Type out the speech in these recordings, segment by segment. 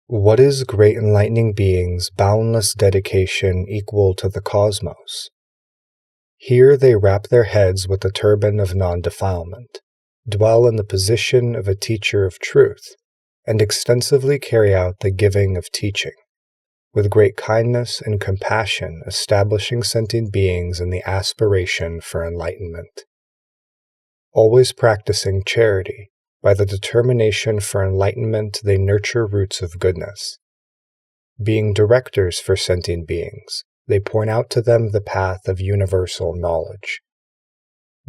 What is Great Enlightening Being's boundless dedication equal to the cosmos? Here they wrap their heads with the turban of non-defilement, dwell in the position of a teacher of truth, and extensively carry out the giving of teaching, with great kindness and compassion establishing sentient beings in the aspiration for enlightenment. Always practicing charity, by the determination for enlightenment they nurture roots of goodness. Being directors for sentient beings, they point out to them the path of universal knowledge.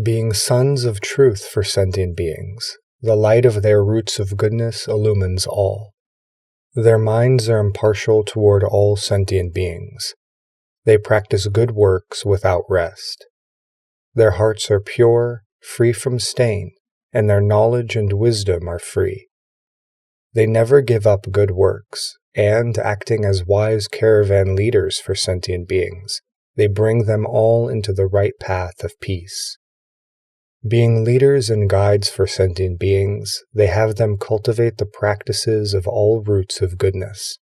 Being sons of truth for sentient beings, the light of their roots of goodness illumines all. Their minds are impartial toward all sentient beings. They practice good works without rest. Their hearts are pure, free from stain, and their knowledge and wisdom are free. They never give up good works, and, acting as wise caravan leaders for sentient beings, they bring them all into the right path of peace. Being leaders and guides for sentient beings, they have them cultivate the practices of all roots of goodness.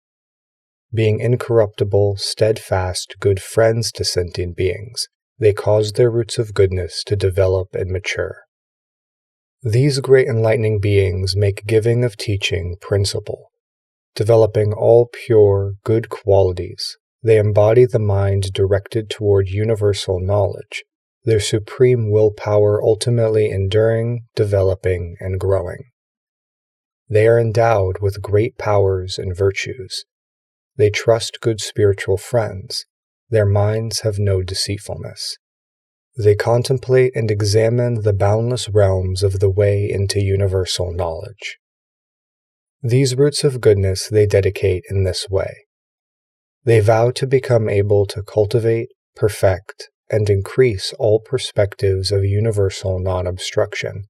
Being incorruptible, steadfast, good friends to sentient beings, they cause their roots of goodness to develop and mature. These great enlightening beings make giving of teaching principle. Developing all pure, good qualities, they embody the mind directed toward universal knowledge, their supreme willpower ultimately enduring, developing, and growing. They are endowed with great powers and virtues. They trust good spiritual friends. Their minds have no deceitfulness. They contemplate and examine the boundless realms of the way into universal knowledge. These roots of goodness they dedicate in this way. They vow to become able to cultivate, perfect, and increase all perspectives of universal non-obstruction.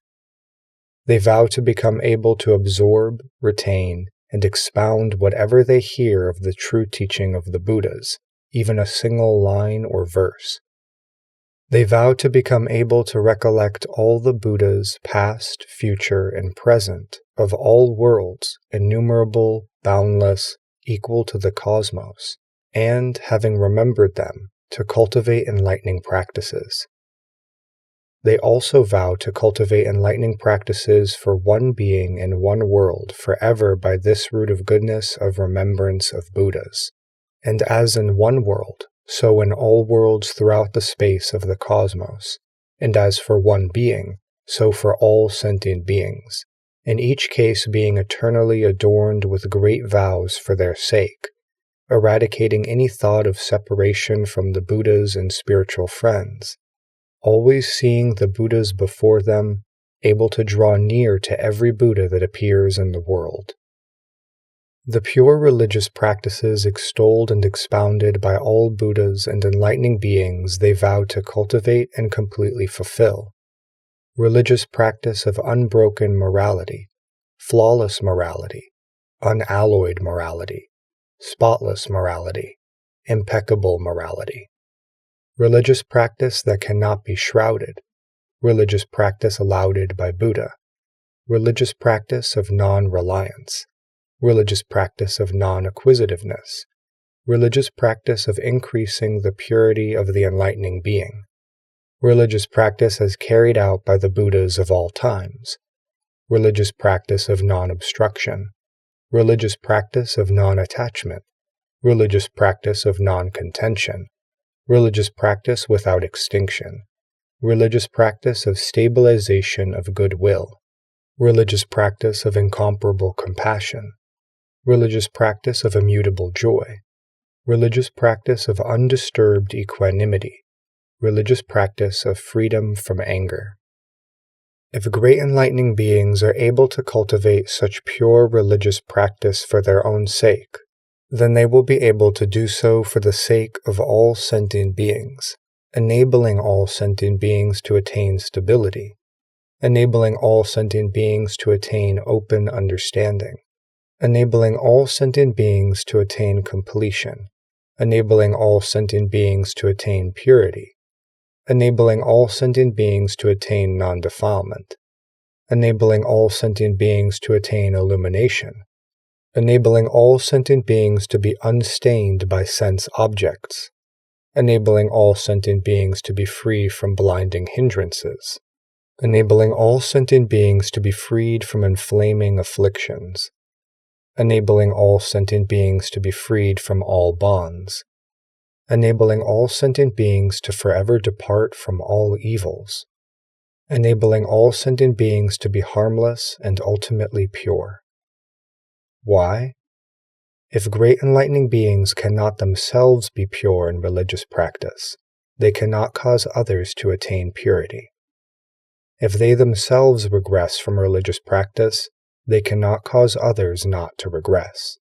They vow to become able to absorb, retain, and expound whatever they hear of the true teaching of the Buddhas, even a single line or verse. They vow to become able to recollect all the Buddhas, past, future, and present, of all worlds, innumerable, boundless, equal to the cosmos, and, having remembered them, to cultivate enlightening practices. They also vow to cultivate enlightening practices for one being in one world forever by this root of goodness of remembrance of Buddhas, and as in one world, so in all worlds throughout the space of the cosmos, and as for one being, so for all sentient beings, in each case being eternally adorned with great vows for their sake, eradicating any thought of separation from the Buddhas and spiritual friends, always seeing the Buddhas before them, able to draw near to every Buddha that appears in the world. The pure religious practices extolled and expounded by all Buddhas and enlightening beings they vow to cultivate and completely fulfill. Religious practice of unbroken morality, flawless morality, unalloyed morality, spotless morality, impeccable morality. Religious practice that cannot be shrouded, religious practice lauded by Buddha, religious practice of non-reliance, religious practice of non-acquisitiveness, religious practice of increasing the purity of the enlightening being, religious practice as carried out by the Buddhas of all times, religious practice of non-obstruction, religious practice of non-attachment, religious practice of non-contention, religious practice without extinction, religious practice of stabilization of goodwill, religious practice of incomparable compassion, religious practice of immutable joy, religious practice of undisturbed equanimity, religious practice of freedom from anger. If great enlightening beings are able to cultivate such pure religious practice for their own sake, then they will be able to do so for the sake of all sentient beings, enabling all sentient beings to attain stability, enabling all sentient beings to attain open understanding, enabling all sentient beings to attain completion, enabling all sentient beings to attain purity, enabling all sentient beings to attain non-defilement, enabling all sentient beings to attain illumination, enabling all sentient beings to be unstained by sense objects, enabling all sentient beings to be free from blinding hindrances, enabling all sentient beings to be freed from inflaming afflictions, enabling all sentient beings to be freed from all bonds, enabling all sentient beings to forever depart from all evils, enabling all sentient beings to be harmless and ultimately pure. Why? If great enlightening beings cannot themselves be pure in religious practice, they cannot cause others to attain purity. If they themselves regress from religious practice, they cannot cause others not to regress.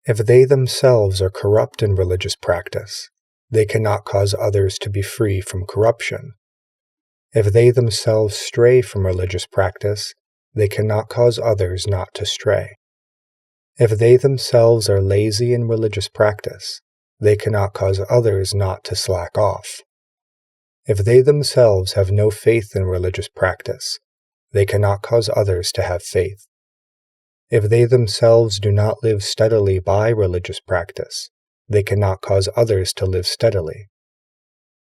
If they themselves are corrupt in religious practice, they cannot cause others to be free from corruption. If they themselves stray from religious practice, they cannot cause others not to stray. If they themselves are lazy in religious practice, they cannot cause others not to slack off. If they themselves have no faith in religious practice, they cannot cause others to have faith. If they themselves do not live steadily by religious practice, they cannot cause others to live steadily.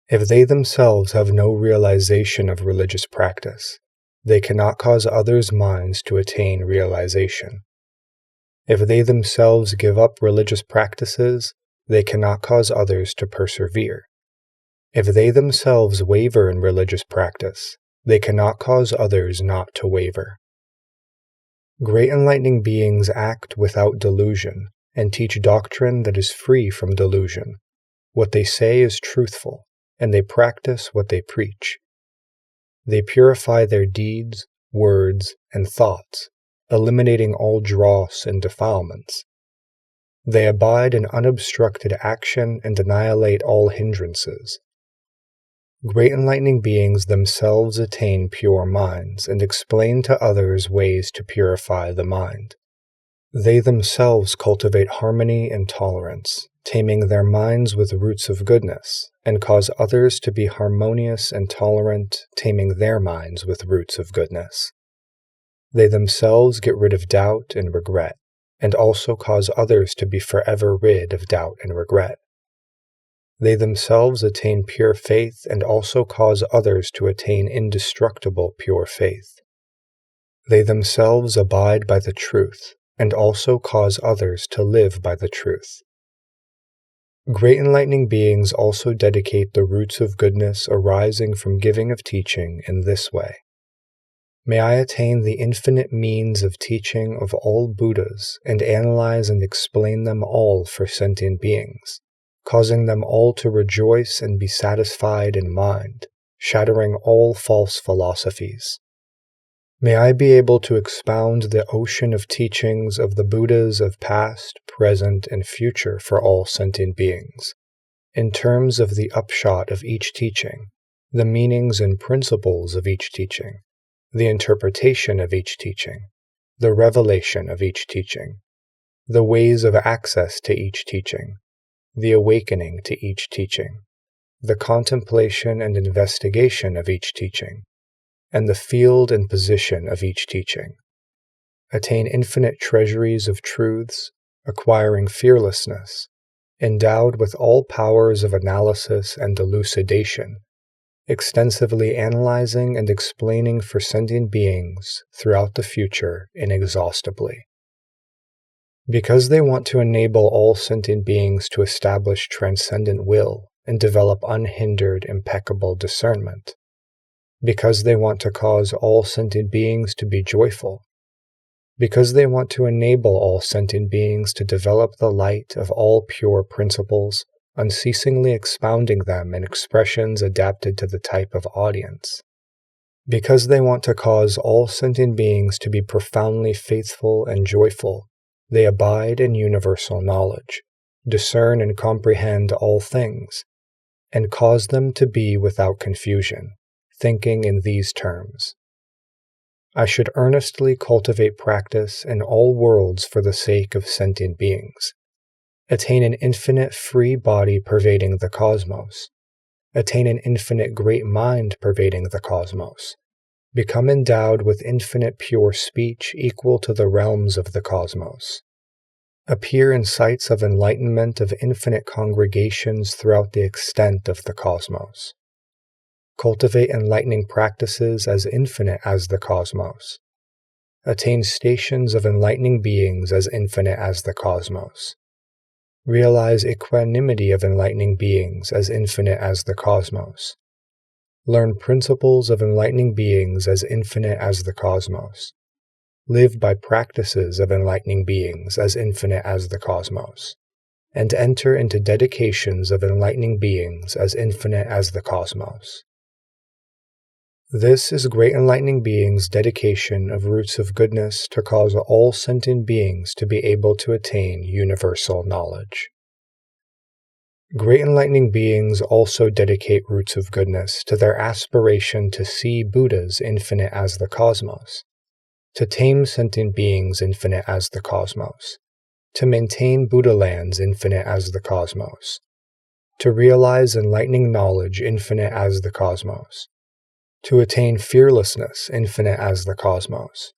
If they themselves have no realization of religious practice, they cannot cause others' minds to attain realization. If they themselves give up religious practices, they cannot cause others to persevere. If they themselves waver in religious practice, they cannot cause others not to waver. Great enlightening beings act without delusion and teach doctrine that is free from delusion. What they say is truthful, and they practice what they preach. They purify their deeds, words, and thoughts, eliminating all dross and defilements. They abide in unobstructed action and annihilate all hindrances. Great enlightening beings themselves attain pure minds and explain to others ways to purify the mind. They themselves cultivate harmony and tolerance, taming their minds with roots of goodness, and cause others to be harmonious and tolerant, taming their minds with roots of goodness. They themselves get rid of doubt and regret, and also cause others to be forever rid of doubt and regret. They themselves attain pure faith and also cause others to attain indestructible pure faith. They themselves abide by the truth and also cause others to live by the truth. Great enlightening beings also dedicate the roots of goodness arising from giving of teaching in this way. May I attain the infinite means of teaching of all Buddhas and analyze and explain them all for sentient beings, causing them all to rejoice and be satisfied in mind, shattering all false philosophies. May I be able to expound the ocean of teachings of the Buddhas of past, present, and future for all sentient beings, in terms of the upshot of each teaching, the meanings and principles of each teaching, the interpretation of each teaching, the revelation of each teaching, the ways of access to each teaching, the awakening to each teaching, the contemplation and investigation of each teaching, and the field and position of each teaching. Attain infinite treasuries of truths, acquiring fearlessness, endowed with all powers of analysis and elucidation, extensively analyzing and explaining for sentient beings throughout the future inexhaustibly. Because they want to enable all sentient beings to establish transcendent will and develop unhindered, impeccable discernment. Because they want to cause all sentient beings to be joyful. Because they want to enable all sentient beings to develop the light of all pure principles, unceasingly expounding them in expressions adapted to the type of audience. Because they want to cause all sentient beings to be profoundly faithful and joyful, they abide in universal knowledge, discern and comprehend all things, and cause them to be without confusion, thinking in these terms. I should earnestly cultivate practice in all worlds for the sake of sentient beings. Attain an infinite free body pervading the cosmos. Attain an infinite great mind pervading the cosmos. Become endowed with infinite pure speech equal to the realms of the cosmos. Appear in sites of enlightenment of infinite congregations throughout the extent of the cosmos. Cultivate enlightening practices as infinite as the cosmos. Attain stations of enlightening beings as infinite as the cosmos. Realize equanimity of enlightening beings as infinite as the cosmos. Learn principles of enlightening beings as infinite as the cosmos. Live by practices of enlightening beings as infinite as the cosmos. And enter into dedications of enlightening beings as infinite as the cosmos. This is Great Enlightening Being's dedication of roots of goodness to cause all sentient beings to be able to attain universal knowledge. Great Enlightening Beings also dedicate roots of goodness to their aspiration to see Buddhas infinite as the cosmos, to tame sentient beings infinite as the cosmos, to maintain Buddha lands infinite as the cosmos, to realize enlightening knowledge infinite as the cosmos, to attain fearlessness infinite as the cosmos,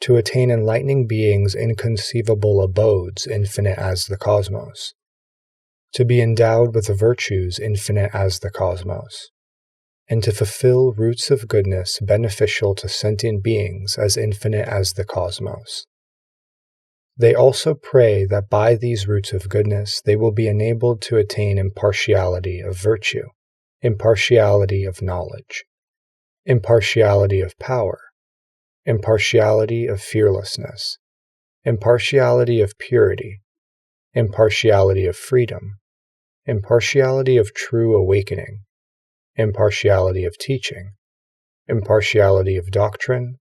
to attain enlightening beings' inconceivable abodes infinite as the cosmos, to be endowed with virtues infinite as the cosmos, and to fulfill roots of goodness beneficial to sentient beings as infinite as the cosmos. They also pray that by these roots of goodness they will be enabled to attain impartiality of virtue, impartiality of knowledge, impartiality of power, impartiality of fearlessness, impartiality of purity, impartiality of freedom, impartiality of true awakening, impartiality of teaching, impartiality of doctrine,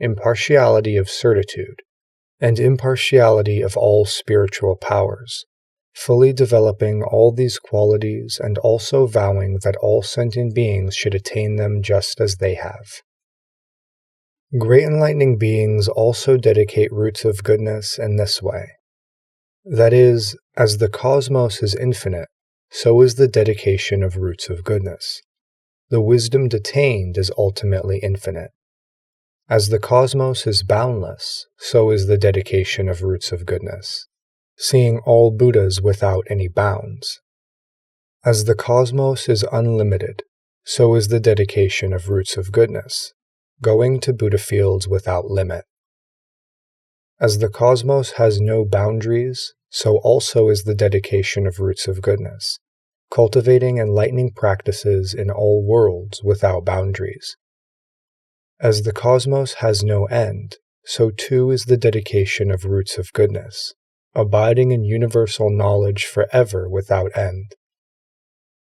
impartiality of certitude, and impartiality of all spiritual powers, fully developing all these qualities and also vowing that all sentient beings should attain them just as they have. Great Enlightening Beings also dedicate roots of goodness in this way. That is, as the cosmos is infinite, so is the dedication of roots of goodness. The wisdom detained is ultimately infinite. As the cosmos is boundless, so is the dedication of roots of goodness, seeing all Buddhas without any bounds. As the cosmos is unlimited, so is the dedication of roots of goodness, going to Buddha fields without limit. As the cosmos has no boundaries, so also is the dedication of roots of goodness, cultivating enlightening practices in all worlds without boundaries. As the cosmos has no end, so too is the dedication of roots of goodness, abiding in universal knowledge forever without end.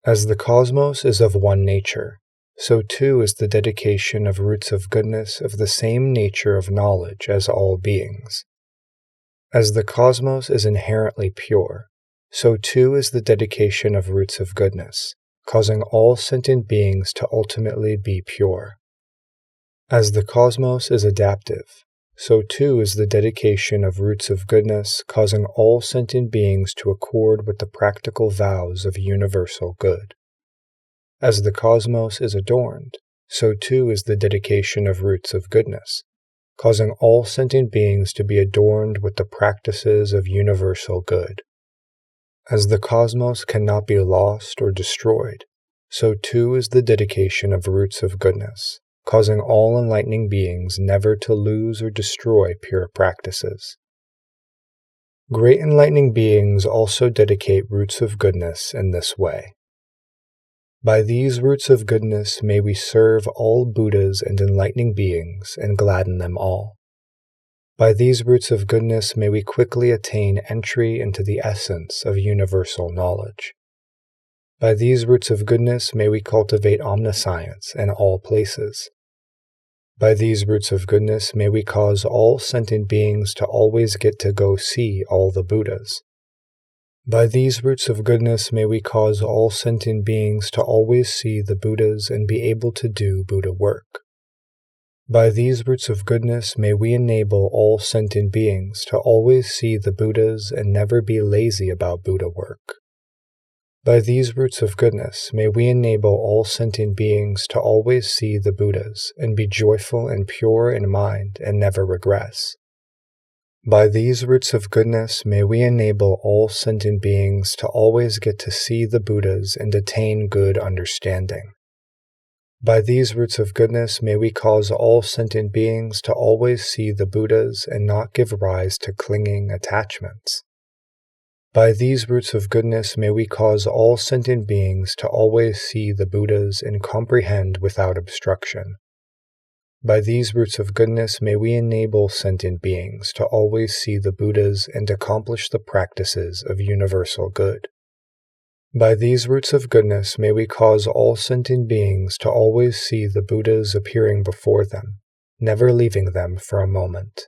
As the cosmos is of one nature, so too is the dedication of roots of goodness of the same nature of knowledge as all beings. As the cosmos is inherently pure, so too is the dedication of roots of goodness, causing all sentient beings to ultimately be pure. As the cosmos is adaptive, so too is the dedication of roots of goodness, causing all sentient beings to accord with the practical vows of universal good. As the cosmos is adorned, so too is the dedication of roots of goodness, causing all sentient beings to be adorned with the practices of universal good. As the cosmos cannot be lost or destroyed, so too is the dedication of roots of goodness, causing all enlightening beings never to lose or destroy pure practices. Great enlightening beings also dedicate roots of goodness in this way. By these roots of goodness may we serve all Buddhas and enlightening beings and gladden them all. By these roots of goodness may we quickly attain entry into the essence of universal knowledge. By these roots of goodness may we cultivate omniscience in all places. By these roots of goodness may we cause all sentient beings to always get to go see all the Buddhas. By these roots of goodness may we cause all sentient beings to always see the Buddhas and be able to do Buddha work. By these roots of goodness may we enable all sentient beings to always see the Buddhas and never be lazy about Buddha work. By these roots of goodness may we enable all sentient beings to always see the Buddhas and be joyful and pure in mind and never regress. By these roots of goodness, may we enable all sentient beings to always get to see the Buddhas and attain good understanding. By these roots of goodness, may we cause all sentient beings to always see the Buddhas and not give rise to clinging attachments. By these roots of goodness, may we cause all sentient beings to always see the Buddhas and comprehend without obstruction. By these roots of goodness, may we enable sentient beings to always see the Buddhas and accomplish the practices of universal good. By these roots of goodness, may we cause all sentient beings to always see the Buddhas appearing before them, never leaving them for a moment.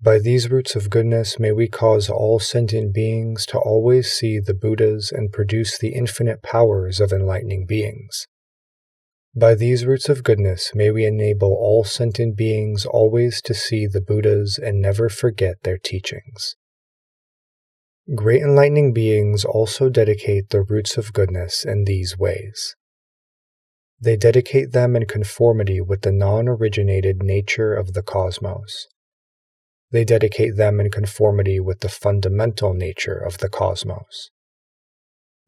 By these roots of goodness, may we cause all sentient beings to always see the Buddhas and produce the infinite powers of enlightening beings. By these roots of goodness, may we enable all sentient beings always to see the Buddhas and never forget their teachings. Great enlightening beings also dedicate the roots of goodness in these ways. They dedicate them in conformity with the non-originated nature of the cosmos. They dedicate them in conformity with the fundamental nature of the cosmos.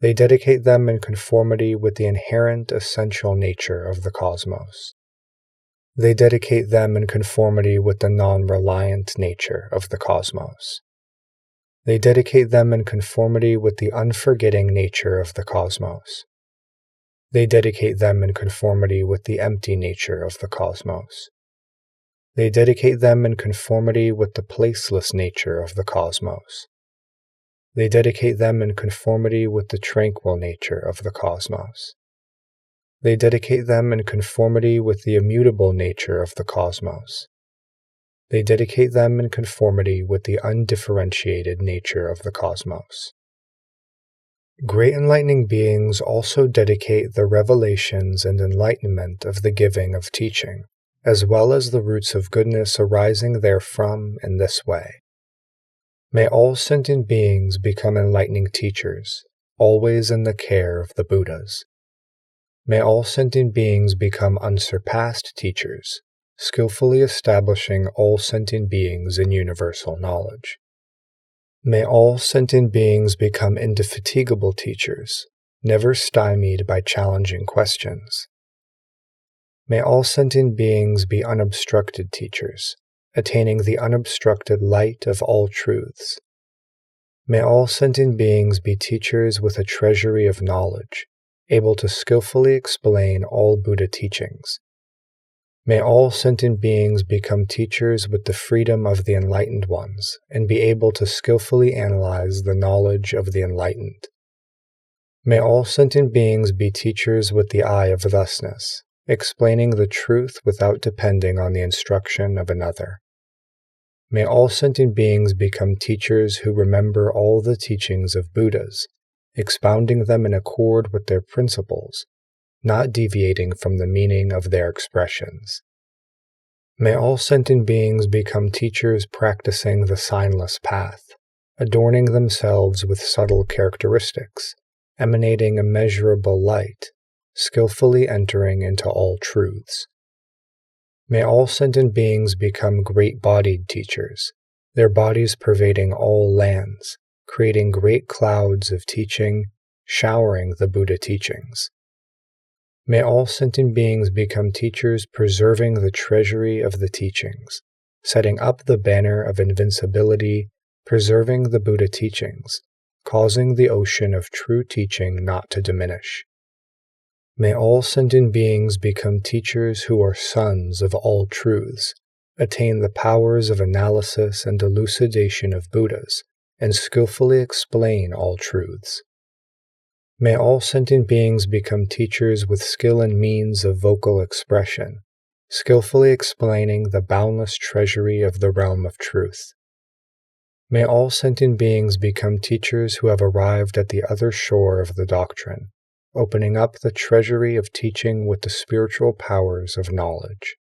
They dedicate them in conformity with the inherent essential nature of the cosmos. They dedicate them in conformity with the non-reliant nature of the cosmos. They dedicate them in conformity with the unforgetting nature of the cosmos. They dedicate them in conformity with the empty nature of the cosmos. They dedicate them in conformity with the placeless nature of the cosmos. They dedicate them in conformity with the tranquil nature of the cosmos. They dedicate them in conformity with the immutable nature of the cosmos. They dedicate them in conformity with the undifferentiated nature of the cosmos. Great enlightening beings also dedicate the revelations and enlightenment of the giving of teaching, as well as the roots of goodness arising therefrom in this way. May all sentient beings become enlightening teachers, always in the care of the Buddhas. May all sentient beings become unsurpassed teachers, skillfully establishing all sentient beings in universal knowledge. May all sentient beings become indefatigable teachers, never stymied by challenging questions. May all sentient beings be unobstructed teachers, attaining the unobstructed light of all truths. May all sentient beings be teachers with a treasury of knowledge, able to skillfully explain all Buddha teachings. May all sentient beings become teachers with the freedom of the enlightened ones, and be able to skillfully analyze the knowledge of the enlightened. May all sentient beings be teachers with the eye of thusness, explaining the truth without depending on the instruction of another. May all sentient beings become teachers who remember all the teachings of Buddhas, expounding them in accord with their principles, not deviating from the meaning of their expressions. May all sentient beings become teachers practicing the signless path, adorning themselves with subtle characteristics, emanating immeasurable light, skillfully entering into all truths. May all sentient beings become great-bodied teachers, their bodies pervading all lands, creating great clouds of teaching, showering the Buddha teachings. May all sentient beings become teachers preserving the treasury of the teachings, setting up the banner of invincibility, preserving the Buddha teachings, causing the ocean of true teaching not to diminish. May all sentient beings become teachers who are sons of all truths, attain the powers of analysis and elucidation of Buddhas, and skillfully explain all truths. May all sentient beings become teachers with skill and means of vocal expression, skillfully explaining the boundless treasury of the realm of truth. May all sentient beings become teachers who have arrived at the other shore of the doctrine, opening up the treasury of teaching with the spiritual powers of knowledge.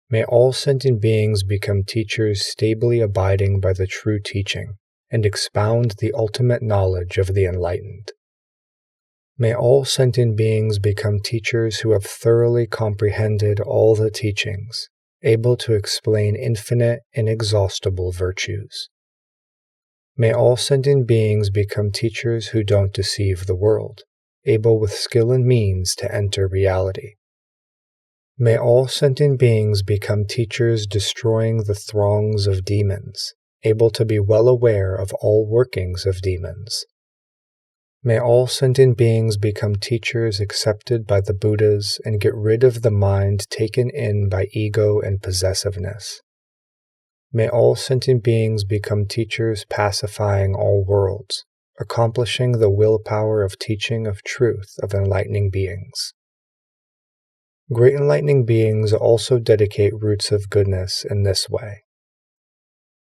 May all sentient beings become teachers stably abiding by the true teaching, and expound the ultimate knowledge of the enlightened. May all sentient beings become teachers who have thoroughly comprehended all the teachings, able to explain infinite, inexhaustible virtues. May all sentient beings become teachers who don't deceive the world, able with skill and means to enter reality. May all sentient beings become teachers destroying the throngs of demons, able to be well aware of all workings of demons. May all sentient beings become teachers accepted by the Buddhas and get rid of the mind taken in by ego and possessiveness. May all sentient beings become teachers pacifying all worlds, accomplishing the willpower of teaching of truth of enlightening beings. Great enlightening beings also dedicate roots of goodness in this way.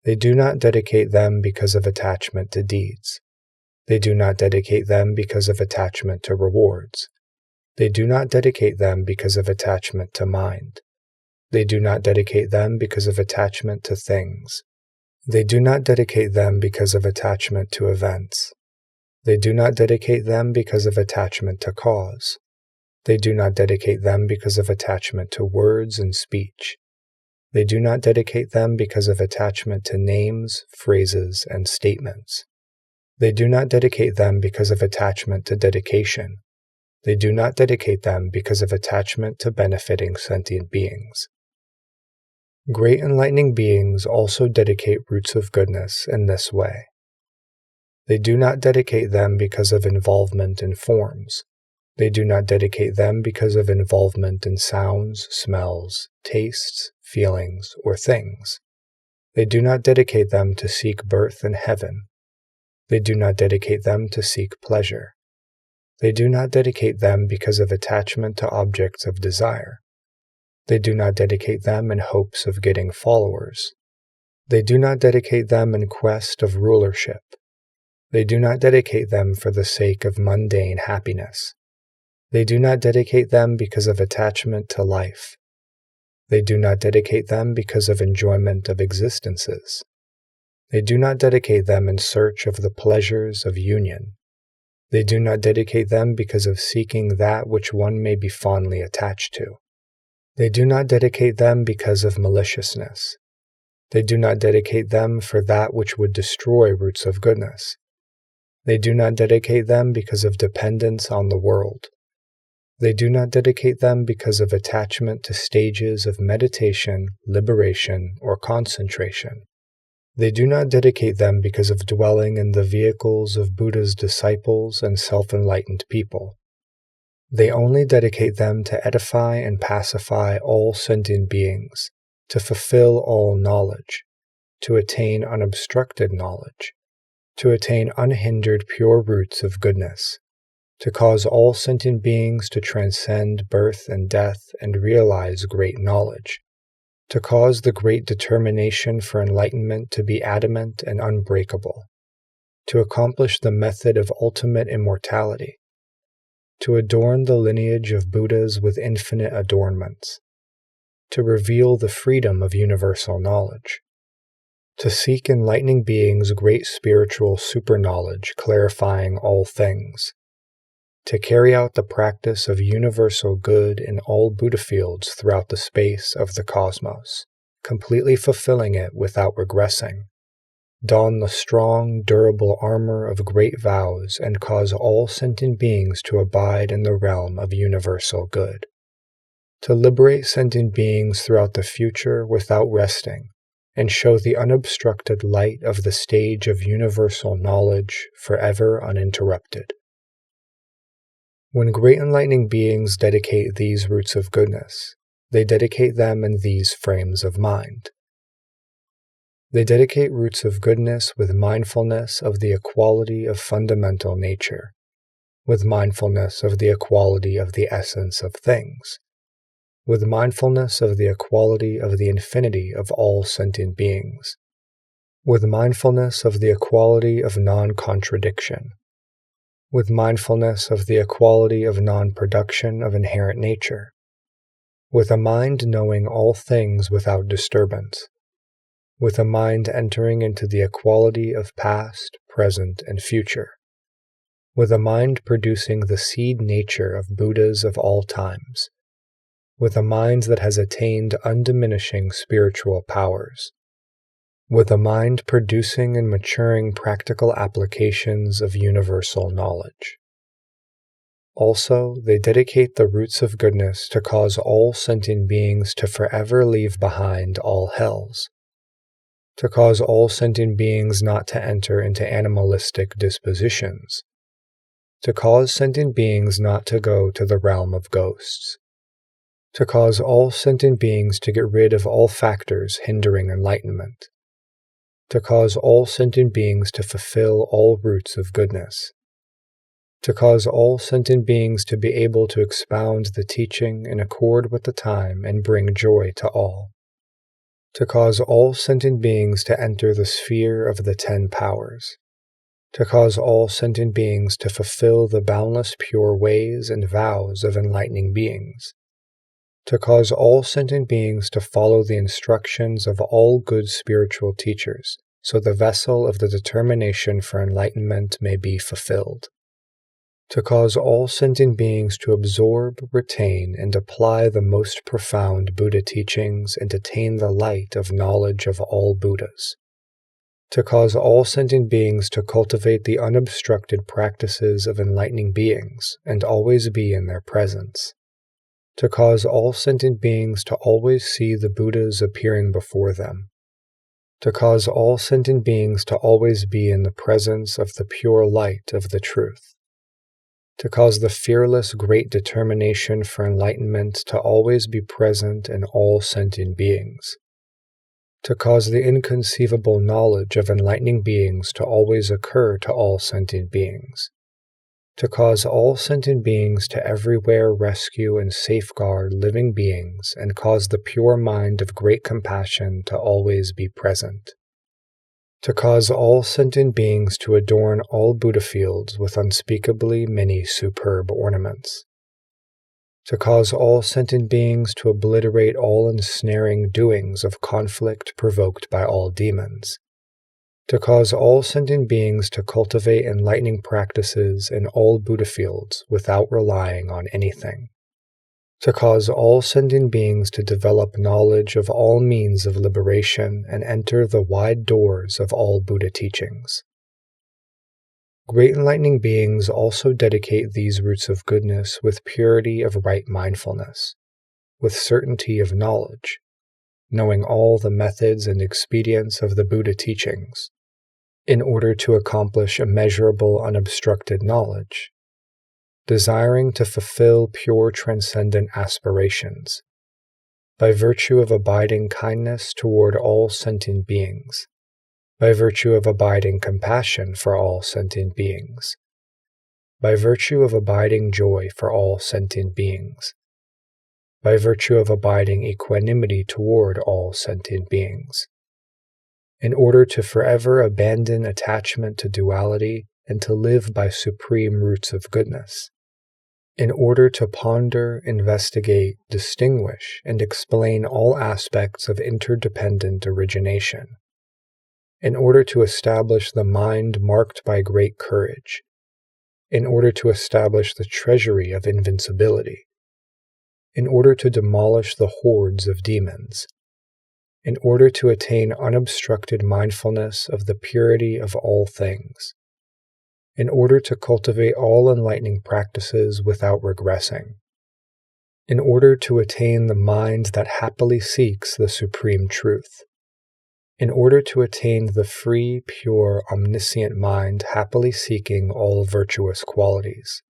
They do not dedicate them because of attachment to deeds. They do not dedicate them because of attachment to rewards. They do not dedicate them because of attachment to mind. They do not dedicate them because of attachment to things. They do not dedicate them because of attachment to events. They do not dedicate them because of attachment to cause. They do not dedicate them because of attachment to words and speech. They do not dedicate them because of attachment to names, phrases, and statements. They do not dedicate them because of attachment to dedication. They do not dedicate them because of attachment to benefiting sentient beings. Great enlightening beings also dedicate roots of goodness in this way. They do not dedicate them because of involvement in forms. They do not dedicate them because of involvement in sounds, smells, tastes, feelings, or things. They do not dedicate them to seek birth in heaven. They do not dedicate them to seek pleasure. They do not dedicate them because of attachment to objects of desire. They do not dedicate them in hopes of getting followers. They do not dedicate them in quest of rulership. They do not dedicate them for the sake of mundane happiness. They do not dedicate them because of attachment to life. They do not dedicate them because of enjoyment of existences. They do not dedicate them in search of the pleasures of union. They do not dedicate them because of seeking that which one may be fondly attached to. They do not dedicate them because of maliciousness. They do not dedicate them for that which would destroy roots of goodness. They do not dedicate them because of dependence on the world. They do not dedicate them because of attachment to stages of meditation, liberation, or concentration. They do not dedicate them because of dwelling in the vehicles of Buddha's disciples and self-enlightened people. They only dedicate them to edify and pacify all sentient beings, to fulfill all knowledge, to attain unobstructed knowledge, to attain unhindered pure roots of goodness, to cause all sentient beings to transcend birth and death and realize great knowledge, to cause the great determination for enlightenment to be adamant and unbreakable, to accomplish the method of ultimate immortality, to adorn the lineage of Buddhas with infinite adornments, to reveal the freedom of universal knowledge, to seek enlightening beings great spiritual superknowledge clarifying all things, to carry out the practice of universal good in all Buddha fields throughout the space of the cosmos, completely fulfilling it without regressing, don the strong, durable armor of great vows and cause all sentient beings to abide in the realm of universal good, to liberate sentient beings throughout the future without resting, and show the unobstructed light of the stage of universal knowledge forever uninterrupted. When great enlightening beings dedicate these roots of goodness, they dedicate them in these frames of mind. They dedicate roots of goodness with mindfulness of the equality of fundamental nature, with mindfulness of the equality of the essence of things, with mindfulness of the equality of the infinity of all sentient beings, with mindfulness of the equality of non-contradiction, with mindfulness of the equality of non-production of inherent nature, with a mind knowing all things without disturbance, with a mind entering into the equality of past, present, and future, with a mind producing the seed nature of Buddhas of all times, with a mind that has attained undiminishing spiritual powers, with a mind producing and maturing practical applications of universal knowledge. Also, they dedicate the roots of goodness to cause all sentient beings to forever leave behind all hells, to cause all sentient beings not to enter into animalistic dispositions, to cause sentient beings not to go to the realm of ghosts, to cause all sentient beings to get rid of all factors hindering enlightenment, to cause all sentient beings to fulfill all roots of goodness, to cause all sentient beings to be able to expound the teaching in accord with the time and bring joy to all, to cause all sentient beings to enter the sphere of the 10 powers, to cause all sentient beings to fulfill the boundless pure ways and vows of enlightening beings, to cause all sentient beings to follow the instructions of all good spiritual teachers, so the vessel of the determination for enlightenment may be fulfilled, to cause all sentient beings to absorb, retain, and apply the most profound Buddha teachings and attain the light of knowledge of all Buddhas, to cause all sentient beings to cultivate the unobstructed practices of enlightening beings and always be in their presence, to cause all sentient beings to always see the Buddhas appearing before them, to cause all sentient beings to always be in the presence of the pure light of the truth, to cause the fearless great determination for enlightenment to always be present in all sentient beings, to cause the inconceivable knowledge of enlightening beings to always occur to all sentient beings, to cause all sentient beings to everywhere rescue and safeguard living beings and cause the pure mind of great compassion to always be present, to cause all sentient beings to adorn all Buddha fields with unspeakably many superb ornaments, to cause all sentient beings to obliterate all ensnaring doings of conflict provoked by all demons, to cause all sentient beings to cultivate enlightening practices in all Buddha fields without relying on anything, to cause all sentient beings to develop knowledge of all means of liberation and enter the wide doors of all Buddha teachings. Great enlightening beings also dedicate these roots of goodness with purity of right mindfulness, with certainty of knowledge, knowing all the methods and expedients of the Buddha teachings, in order to accomplish immeasurable unobstructed knowledge, desiring to fulfill pure transcendent aspirations, by virtue of abiding kindness toward all sentient beings, by virtue of abiding compassion for all sentient beings, by virtue of abiding joy for all sentient beings, by virtue of abiding equanimity toward all sentient beings, in order to forever abandon attachment to duality and to live by supreme roots of goodness, in order to ponder, investigate, distinguish, and explain all aspects of interdependent origination, in order to establish the mind marked by great courage, in order to establish the treasury of invincibility, in order to demolish the hordes of demons, in order to attain unobstructed mindfulness of the purity of all things, in order to cultivate all enlightening practices without regressing, in order to attain the mind that happily seeks the supreme truth, in order to attain the free, pure, omniscient mind happily seeking all virtuous qualities,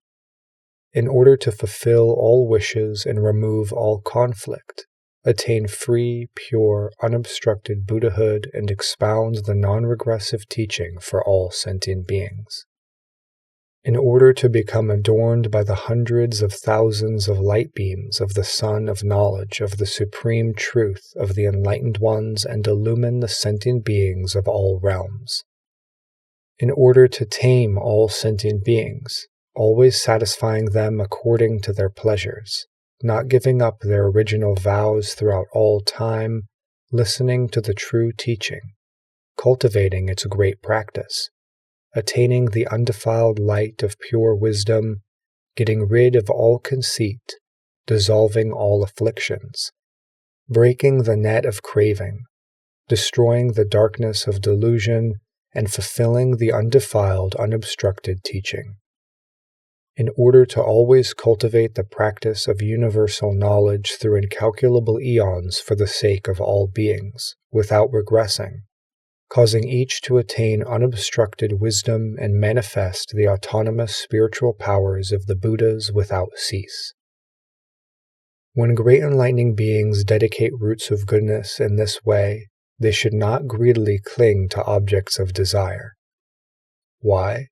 in order to fulfill all wishes and remove all conflict, attain free, pure, unobstructed Buddhahood and expound the non-regressive teaching for all sentient beings, in order to become adorned by the hundreds of thousands of light beams of the sun of knowledge of the supreme truth of the enlightened ones and illumine the sentient beings of all realms, in order to tame all sentient beings, always satisfying them according to their pleasures, not giving up their original vows throughout all time, listening to the true teaching, cultivating its great practice, attaining the undefiled light of pure wisdom, getting rid of all conceit, dissolving all afflictions, breaking the net of craving, destroying the darkness of delusion, and fulfilling the undefiled, unobstructed teaching. In order to always cultivate the practice of universal knowledge through incalculable eons for the sake of all beings, without regressing, causing each to attain unobstructed wisdom and manifest the autonomous spiritual powers of the Buddhas without cease. When great enlightening beings dedicate roots of goodness in this way, they should not greedily cling to objects of desire. Why?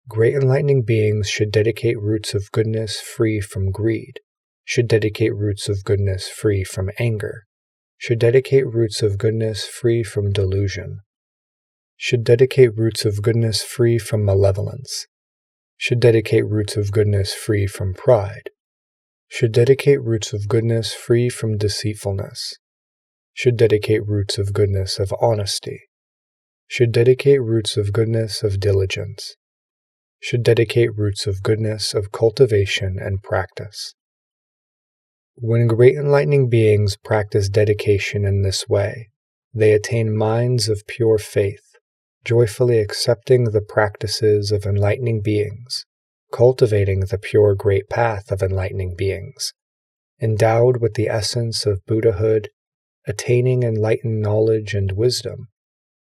Great enlightening beings should dedicate roots of goodness free from greed, should dedicate roots of goodness free from anger, should dedicate roots of goodness free from delusion, should dedicate roots of goodness free from malevolence, should dedicate roots of goodness free from pride, should dedicate roots of goodness free from deceitfulness, should dedicate roots of goodness of honesty, should dedicate roots of goodness of diligence, should dedicate roots of goodness of cultivation and practice. When great enlightening beings practice dedication in this way, they attain minds of pure faith, joyfully accepting the practices of enlightening beings, cultivating the pure great path of enlightening beings, endowed with the essence of Buddhahood, attaining enlightened knowledge and wisdom,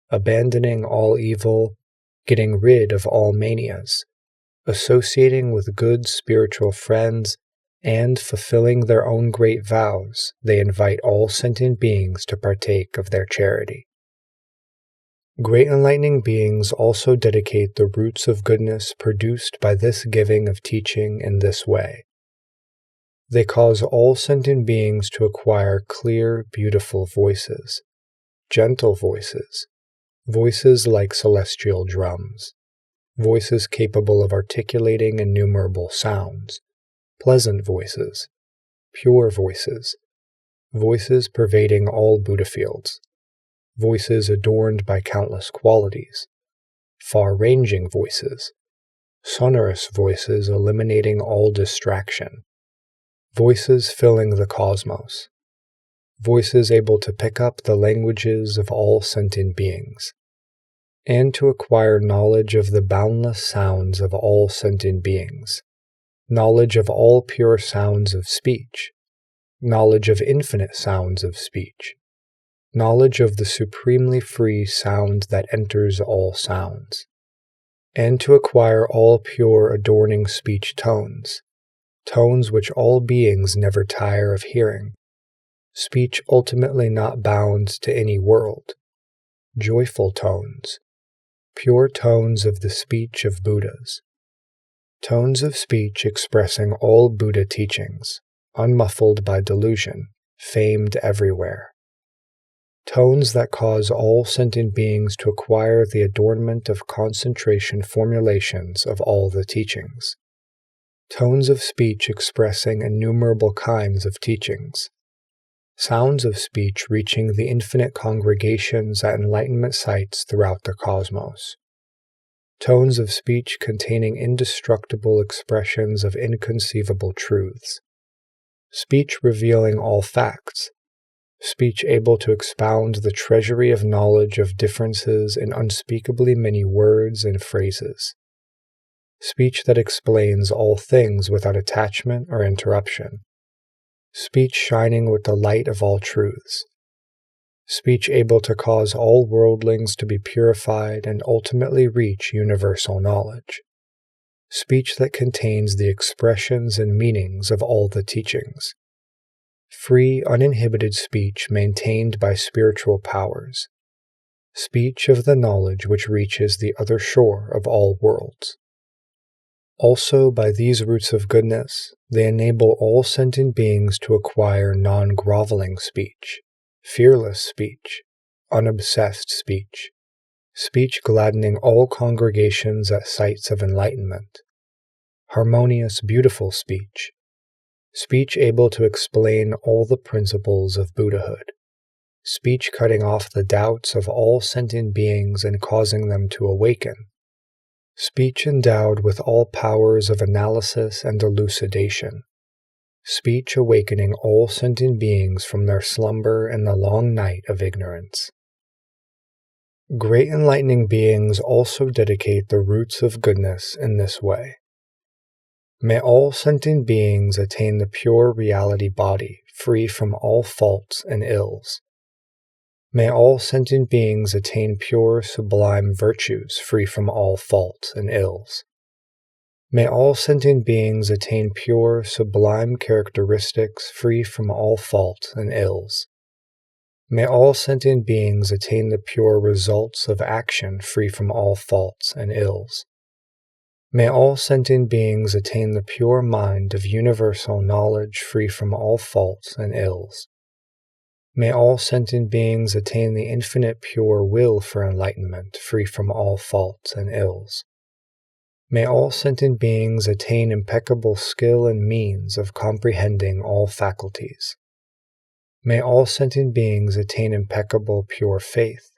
abandoning all evil, getting rid of all manias, associating with good spiritual friends, and fulfilling their own great vows, they invite all sentient beings to partake of their charity. Great enlightening beings also dedicate the roots of goodness produced by this giving of teaching in this way. They cause all sentient beings to acquire clear, beautiful voices, gentle voices, voices like celestial drums, voices capable of articulating innumerable sounds, pleasant voices, pure voices, voices pervading all Buddha fields, voices adorned by countless qualities, far-ranging voices, sonorous voices eliminating all distraction, voices filling the cosmos, voices able to pick up the languages of all sentient beings, and to acquire knowledge of the boundless sounds of all sentient beings, knowledge of all pure sounds of speech, knowledge of infinite sounds of speech, knowledge of the supremely free sound that enters all sounds, and to acquire all pure adorning speech tones, tones which all beings never tire of hearing, speech ultimately not bound to any world, joyful tones, pure tones of the speech of Buddhas, tones of speech expressing all Buddha teachings, unmuffled by delusion, famed everywhere. Tones that cause all sentient beings to acquire the adornment of concentration formulations of all the teachings. Tones of speech expressing innumerable kinds of teachings. Sounds of speech reaching the infinite congregations at enlightenment sites throughout the cosmos. Tones of speech containing indestructible expressions of inconceivable truths. Speech revealing all facts. Speech able to expound the treasury of knowledge of differences in unspeakably many words and phrases. Speech that explains all things without attachment or interruption. Speech shining with the light of all truths. Speech able to cause all worldlings to be purified and ultimately reach universal knowledge. Speech that contains the expressions and meanings of all the teachings. Free, uninhibited speech maintained by spiritual powers. Speech of the knowledge which reaches the other shore of all worlds. Also, by these roots of goodness, they enable all sentient beings to acquire non-groveling speech, fearless speech, unobsessed speech, speech gladdening all congregations at sites of enlightenment, harmonious, beautiful speech, speech able to explain all the principles of Buddhahood, speech cutting off the doubts of all sentient beings and causing them to awaken, speech endowed with all powers of analysis and elucidation, speech awakening all sentient beings from their slumber in the long night of ignorance. Great enlightening beings also dedicate the roots of goodness in this way. May all sentient beings attain the pure reality body, free from all faults and ills. May all sentient beings attain pure, sublime virtues, free from all faults and ills. May all sentient beings attain pure, sublime characteristics, free from all faults and ills. May all sentient beings attain the pure results of action, free from all faults and ills. May all sentient beings attain the pure mind of universal knowledge, free from all faults and ills. May all sentient beings attain the infinite pure will for enlightenment, free from all faults and ills. May all sentient beings attain impeccable skill and means of comprehending all faculties. May all sentient beings attain impeccable pure faith.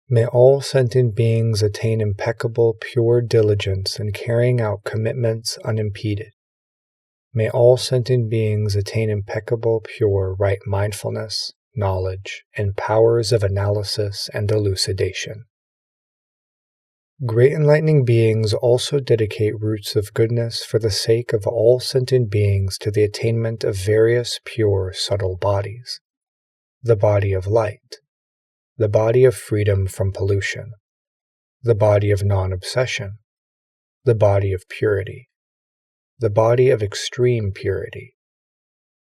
May all sentient beings attain impeccable pure diligence in carrying out commitments unimpeded. May all sentient beings attain impeccable pure right mindfulness, knowledge, and powers of analysis and elucidation. Great enlightening beings also dedicate roots of goodness for the sake of all sentient beings to the attainment of various pure subtle bodies. The body of light, the body of freedom from pollution, the body of non-obsession, the body of purity, the body of extreme purity,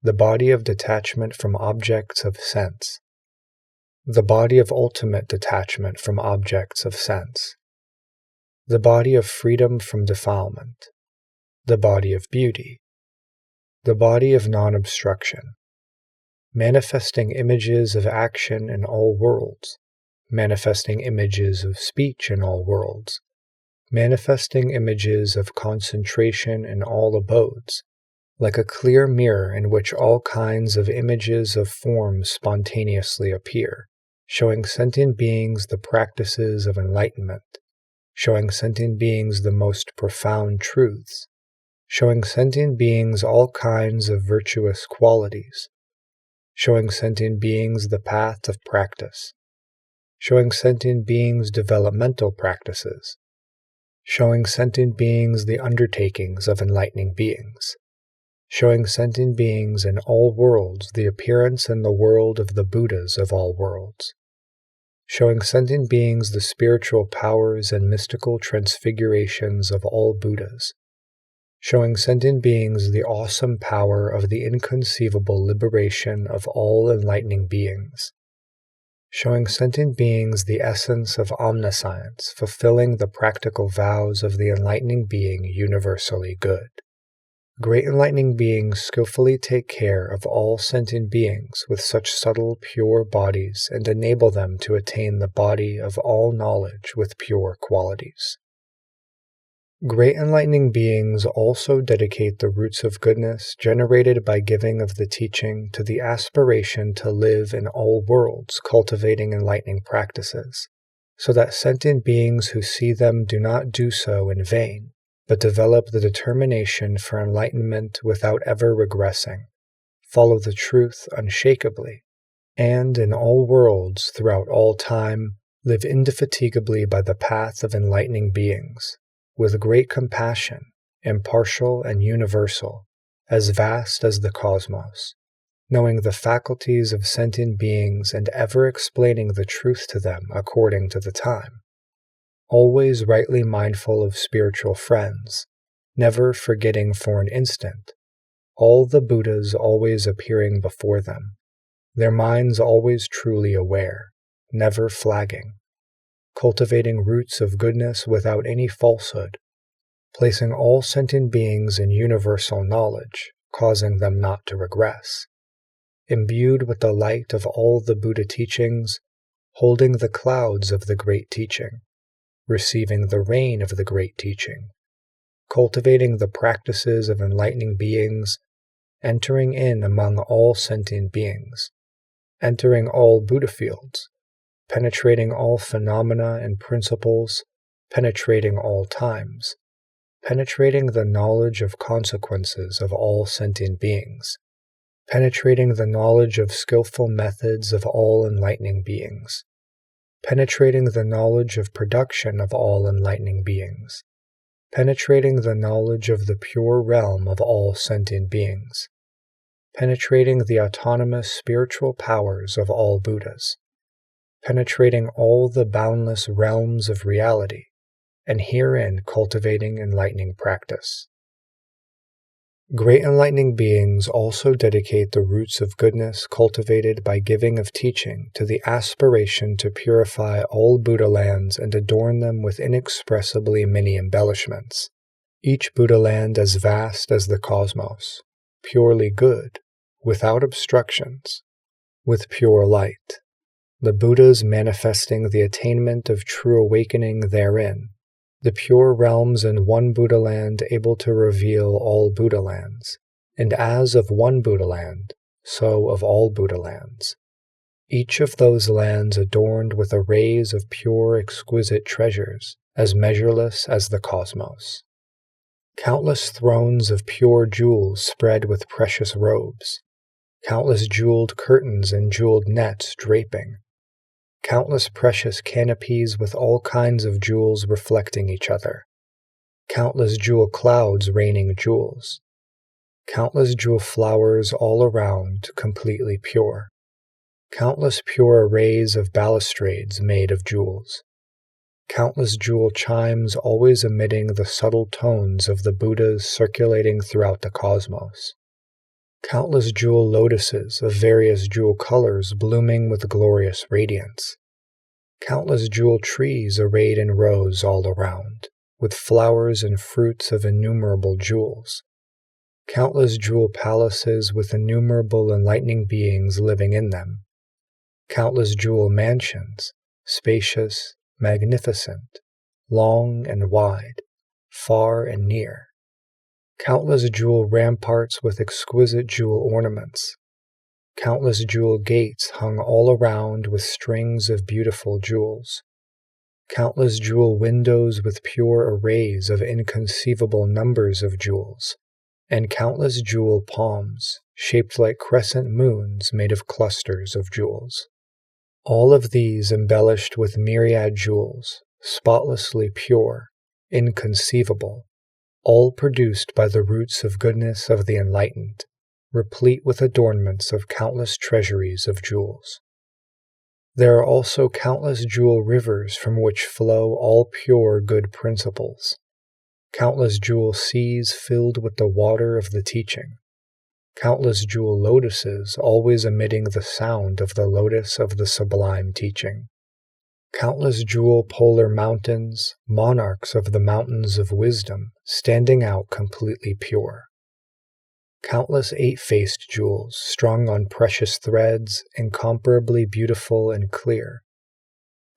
the body of detachment from objects of sense, the body of ultimate detachment from objects of sense, the body of freedom from defilement, the body of beauty, the body of non-obstruction, manifesting images of action in all worlds, manifesting images of speech in all worlds, manifesting images of concentration in all abodes, like a clear mirror in which all kinds of images of forms spontaneously appear, showing sentient beings the practices of enlightenment, showing sentient beings the most profound truths, showing sentient beings all kinds of virtuous qualities, showing sentient beings the path of practice, showing sentient beings developmental practices, showing sentient beings the undertakings of enlightening beings, showing sentient beings in all worlds the appearance in the world of the Buddhas of all worlds, showing sentient beings the spiritual powers and mystical transfigurations of all Buddhas, showing sentient beings the awesome power of the inconceivable liberation of all enlightening beings, showing sentient beings the essence of omniscience, fulfilling the practical vows of the enlightening being universally good. Great enlightening beings skillfully take care of all sentient beings with such subtle, pure bodies and enable them to attain the body of all knowledge with pure qualities. Great enlightening beings also dedicate the roots of goodness generated by giving of the teaching to the aspiration to live in all worlds cultivating enlightening practices, so that sentient beings who see them do not do so in vain, but develop the determination for enlightenment without ever regressing, follow the truth unshakably, and in all worlds throughout all time live indefatigably by the path of enlightening beings, with great compassion, impartial and universal, as vast as the cosmos, knowing the faculties of sentient beings and ever explaining the truth to them according to the time, always rightly mindful of spiritual friends, never forgetting for an instant, all the Buddhas always appearing before them, their minds always truly aware, never flagging, cultivating roots of goodness without any falsehood, placing all sentient beings in universal knowledge, causing them not to regress, imbued with the light of all the Buddha teachings, holding the clouds of the great teaching, receiving the rain of the great teaching, cultivating the practices of enlightening beings, entering in among all sentient beings, entering all Buddha fields, penetrating all phenomena and principles, penetrating all times, penetrating the knowledge of consequences of all sentient beings, penetrating the knowledge of skillful methods of all enlightening beings, penetrating the knowledge of production of all enlightening beings, penetrating the knowledge of the pure realm of all sentient beings, penetrating the autonomous spiritual powers of all Buddhas, penetrating all the boundless realms of reality, and herein cultivating enlightening practice. Great enlightening beings also dedicate the roots of goodness cultivated by giving of teaching to the aspiration to purify all Buddha lands and adorn them with inexpressibly many embellishments, each Buddha land as vast as the cosmos, purely good, without obstructions, with pure light, the Buddhas manifesting the attainment of true awakening therein, the pure realms in one Buddha land able to reveal all Buddha lands, and as of one Buddha land, so of all Buddha lands, each of those lands adorned with arrays of pure exquisite treasures, as measureless as the cosmos. Countless thrones of pure jewels spread with precious robes, countless jeweled curtains and jeweled nets draping, countless precious canopies with all kinds of jewels reflecting each other, countless jewel clouds raining jewels, countless jewel flowers all around completely pure, countless pure arrays of balustrades made of jewels, countless jewel chimes always emitting the subtle tones of the Buddhas circulating throughout the cosmos, countless jewel lotuses of various jewel colors blooming with glorious radiance, countless jewel trees arrayed in rows all around, with flowers and fruits of innumerable jewels, countless jewel palaces with innumerable enlightening beings living in them, countless jewel mansions, spacious, magnificent, long and wide, far and near, countless jewel ramparts with exquisite jewel ornaments, countless jewel gates hung all around with strings of beautiful jewels, countless jewel windows with pure arrays of inconceivable numbers of jewels, and countless jewel palms, shaped like crescent moons made of clusters of jewels. All of these embellished with myriad jewels, spotlessly pure, inconceivable, all produced by the roots of goodness of the enlightened, replete with adornments of countless treasuries of jewels. There are also countless jewel rivers from which flow all pure good principles, countless jewel seas filled with the water of the teaching, countless jewel lotuses always emitting the sound of the lotus of the sublime teaching, countless jewel polar mountains, monarchs of the mountains of wisdom, standing out completely pure, countless eight-faced jewels strung on precious threads, incomparably beautiful and clear,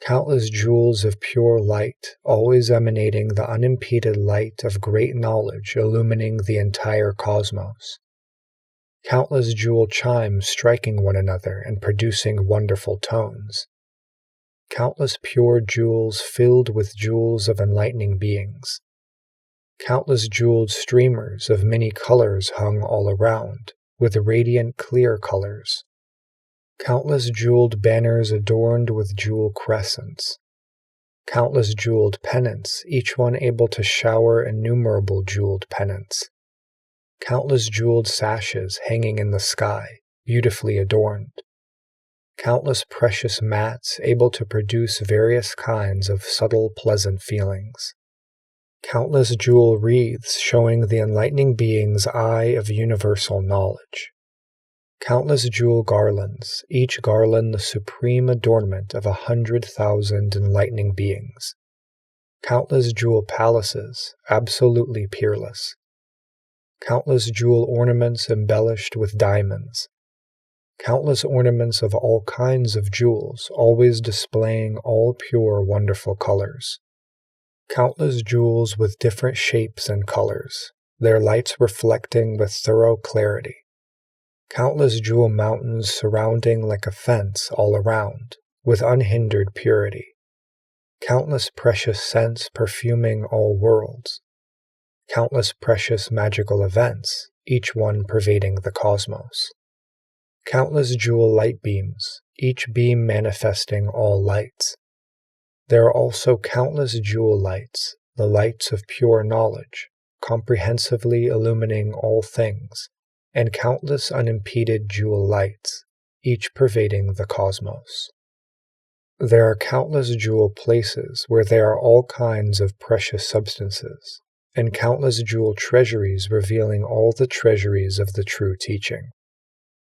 countless jewels of pure light, always emanating the unimpeded light of great knowledge illumining the entire cosmos, countless jewel chimes striking one another and producing wonderful tones, countless pure jewels filled with jewels of enlightening beings, countless jeweled streamers of many colors hung all around, with radiant clear colors, countless jeweled banners adorned with jewel crescents, countless jeweled pennants, each one able to shower innumerable jeweled pennants, countless jeweled sashes hanging in the sky, beautifully adorned, countless precious mats able to produce various kinds of subtle pleasant feelings, countless jewel wreaths showing the enlightening being's eye of universal knowledge, countless jewel garlands, each garland the supreme adornment of 100,000 enlightening beings, countless jewel palaces, absolutely peerless, countless jewel ornaments embellished with diamonds, countless ornaments of all kinds of jewels, always displaying all pure, wonderful colors, countless jewels with different shapes and colors, their lights reflecting with thorough clarity, countless jewel mountains surrounding like a fence all around, with unhindered purity, countless precious scents perfuming all worlds, Countless precious magical events, each one pervading the cosmos. Countless jewel light beams, each beam manifesting all lights. There are also countless jewel lights, the lights of pure knowledge, comprehensively illumining all things, and countless unimpeded jewel lights, each pervading the cosmos. There are countless jewel places where there are all kinds of precious substances, and countless jewel treasuries revealing all the treasuries of the true teaching.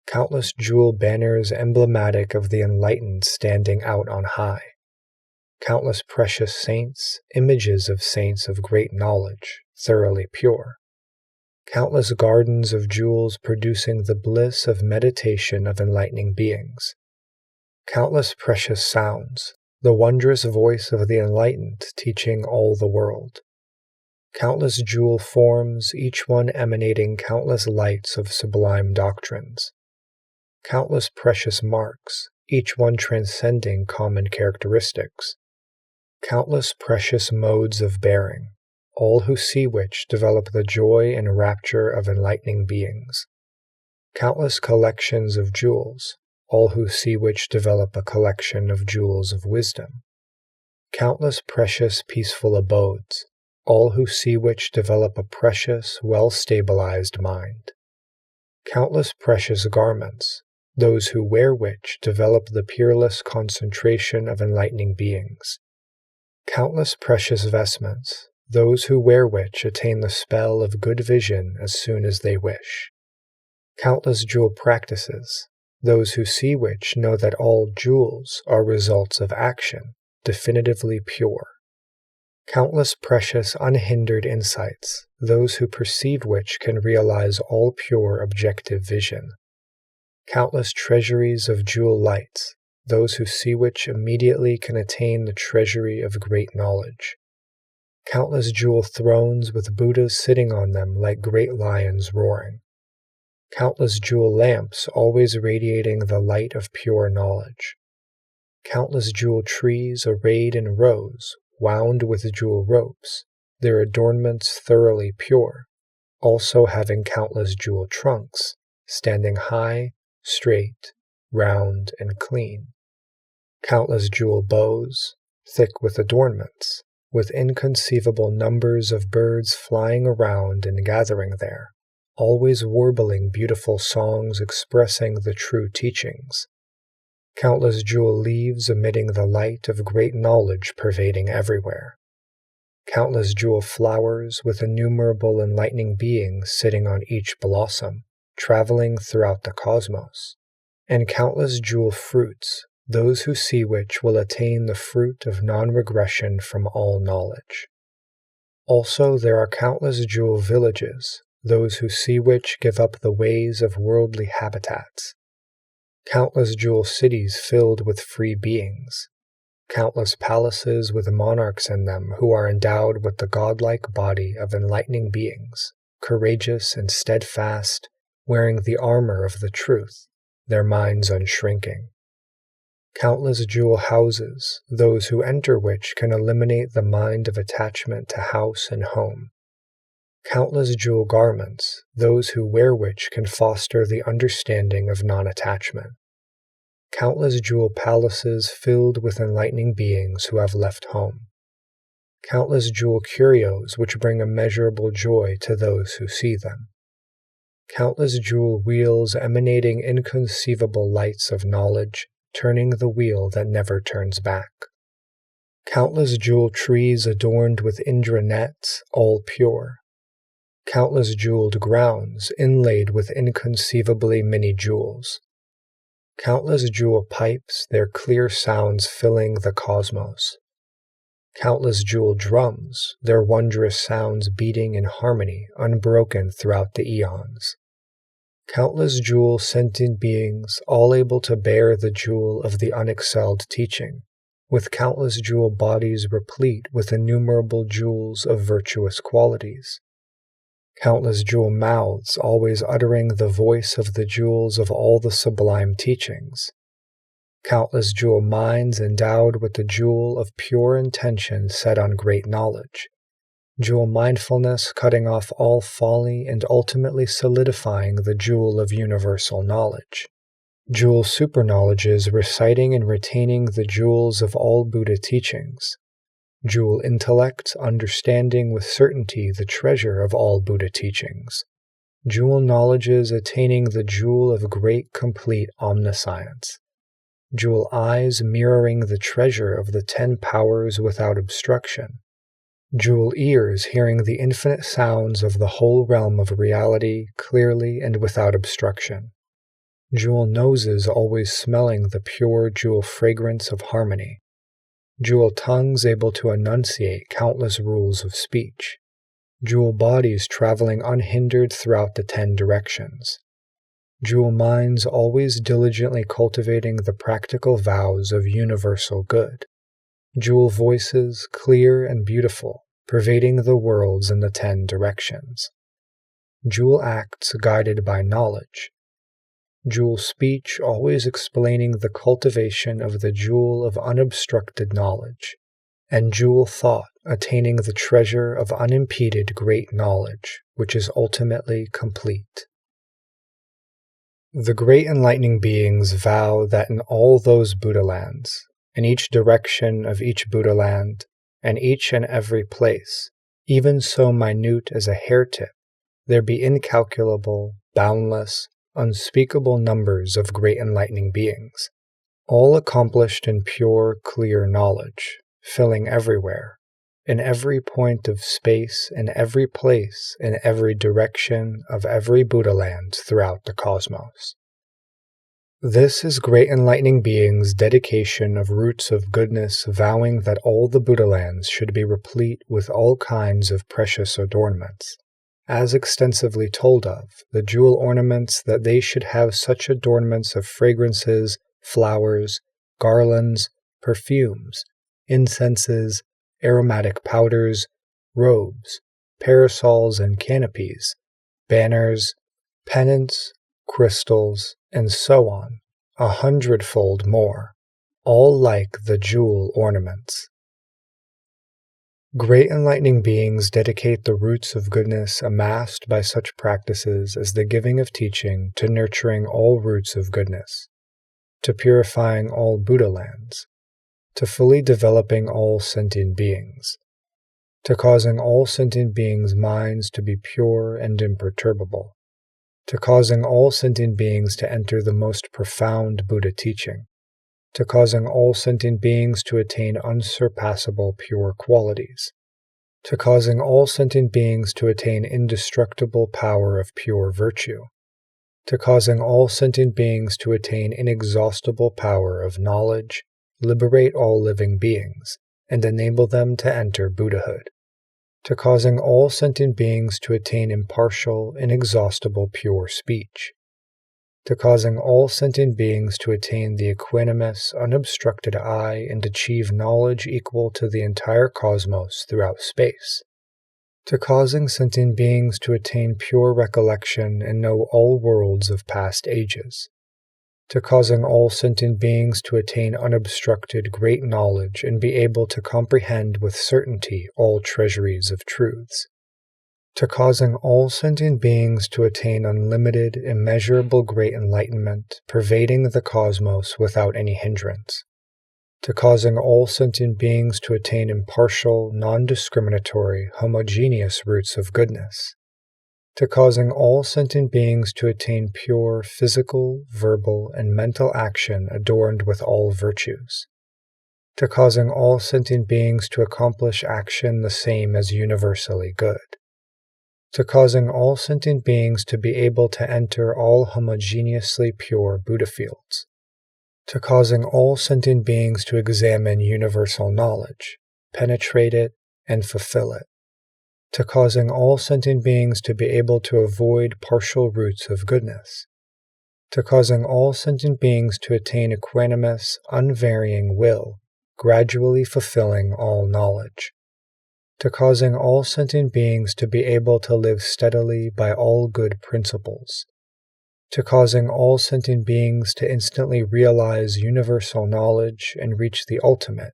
Countless jewel banners emblematic of the enlightened standing out on high. Countless precious saints, images of saints of great knowledge, thoroughly pure. Countless gardens of jewels producing the bliss of meditation of enlightening beings. Countless precious sounds, the wondrous voice of the enlightened teaching all the world. Countless jewel forms, each one emanating countless lights of sublime doctrines. Countless precious marks, each one transcending common characteristics. Countless precious modes of bearing, all who see which develop the joy and rapture of enlightening beings. Countless collections of jewels, all who see which develop a collection of jewels of wisdom. Countless precious peaceful abodes, all who see which develop a precious, well-stabilized mind. Countless precious garments, those who wear which develop the peerless concentration of enlightening beings. Countless precious vestments, those who wear which attain the spell of good vision as soon as they wish. Countless jewel practices, those who see which know that all jewels are results of action, definitively pure. Countless precious unhindered insights, those who perceive which can realize all pure objective vision. Countless treasuries of jewel lights, those who see which immediately can attain the treasury of great knowledge. Countless jewel thrones with Buddhas sitting on them like great lions roaring. Countless jewel lamps always radiating the light of pure knowledge. Countless jewel trees arrayed in rows, wound with jewel ropes, their adornments thoroughly pure, also having countless jewel trunks, standing high, straight, round, and clean. Countless jewel bows, thick with adornments, with inconceivable numbers of birds flying around and gathering there, always warbling beautiful songs expressing the true teachings. Countless jewel leaves emitting the light of great knowledge pervading everywhere. Countless jewel flowers with innumerable enlightening beings sitting on each blossom, traveling throughout the cosmos. And countless jewel fruits, those who see which will attain the fruit of non-regression from all knowledge. Also there are countless jewel villages, those who see which give up the ways of worldly habitats. Countless jewel cities filled with free beings. Countless palaces with monarchs in them who are endowed with the godlike body of enlightening beings, courageous and steadfast, wearing the armor of the truth, their minds unshrinking. Countless jewel houses, those who enter which can eliminate the mind of attachment to house and home. Countless jewel garments, those who wear which can foster the understanding of non-attachment. Countless jewel palaces filled with enlightening beings who have left home. Countless jewel curios which bring immeasurable joy to those who see them. Countless jewel wheels emanating inconceivable lights of knowledge, turning the wheel that never turns back. Countless jewel trees adorned with Indra nets, all pure. Countless jeweled grounds inlaid with inconceivably many jewels. Countless jewel pipes, their clear sounds filling the cosmos. Countless jewel drums, their wondrous sounds beating in harmony, unbroken throughout the eons. Countless jewel sentient beings, all able to bear the jewel of the unexcelled teaching, with countless jewel bodies replete with innumerable jewels of virtuous qualities. Countless jewel mouths always uttering the voice of the jewels of all the sublime teachings. Countless jewel minds endowed with the jewel of pure intention set on great knowledge. Jewel mindfulness cutting off all folly and ultimately solidifying the jewel of universal knowledge. Jewel superknowledges reciting and retaining the jewels of all Buddha teachings. Jewel intellect understanding with certainty the treasure of all Buddha teachings. Jewel knowledges attaining the jewel of great complete omniscience. Jewel eyes mirroring the treasure of the 10 powers without obstruction. Jewel ears hearing the infinite sounds of the whole realm of reality clearly and without obstruction. Jewel noses always smelling the pure jewel fragrance of harmony. Jewel tongues able to enunciate countless rules of speech. Jewel bodies traveling unhindered throughout the 10 directions. Jewel minds always diligently cultivating the practical vows of universal good. Jewel voices clear and beautiful, pervading the worlds in the 10 directions. Jewel acts guided by knowledge. Jewel speech always explaining the cultivation of the jewel of unobstructed knowledge, and jewel thought attaining the treasure of unimpeded great knowledge, which is ultimately complete. The great enlightening beings vow that in all those Buddha lands, in each direction of each Buddha land, and each and every place, even so minute as a hair tip, there be incalculable, boundless, unspeakable numbers of great enlightening beings, all accomplished in pure, clear knowledge, filling everywhere, in every point of space, in every place, in every direction of every Buddha land throughout the cosmos. This is great enlightening beings' dedication of roots of goodness, vowing that all the Buddha lands should be replete with all kinds of precious adornments, as extensively told of, the jewel ornaments that they should have such adornments of fragrances, flowers, garlands, perfumes, incenses, aromatic powders, robes, parasols and canopies, banners, pennants, crystals, and so on, 100-fold more, all like the jewel ornaments. Great enlightening beings dedicate the roots of goodness amassed by such practices as the giving of teaching to nurturing all roots of goodness, to purifying all Buddha lands, to fully developing all sentient beings, to causing all sentient beings' minds to be pure and imperturbable, to causing all sentient beings to enter the most profound Buddha teaching, to causing all sentient beings to attain unsurpassable pure qualities, to causing all sentient beings to attain indestructible power of pure virtue, to causing all sentient beings to attain inexhaustible power of knowledge, liberate all living beings, and enable them to enter Buddhahood, to causing all sentient beings to attain impartial, inexhaustible pure speech, to causing all sentient beings to attain the equanimous, unobstructed eye and achieve knowledge equal to the entire cosmos throughout space, to causing sentient beings to attain pure recollection and know all worlds of past ages, to causing all sentient beings to attain unobstructed great knowledge and be able to comprehend with certainty all treasuries of truths, to causing all sentient beings to attain unlimited, immeasurable great enlightenment, pervading the cosmos without any hindrance, to causing all sentient beings to attain impartial, non-discriminatory, homogeneous roots of goodness, to causing all sentient beings to attain pure physical, verbal, and mental action adorned with all virtues, to causing all sentient beings to accomplish action the same as universally good, to causing all sentient beings to be able to enter all homogeneously pure Buddha fields, to causing all sentient beings to examine universal knowledge, penetrate it, and fulfill it, to causing all sentient beings to be able to avoid partial roots of goodness, to causing all sentient beings to attain equanimous, unvarying will, gradually fulfilling all knowledge, to causing all sentient beings to be able to live steadily by all good principles, to causing all sentient beings to instantly realize universal knowledge and reach the ultimate,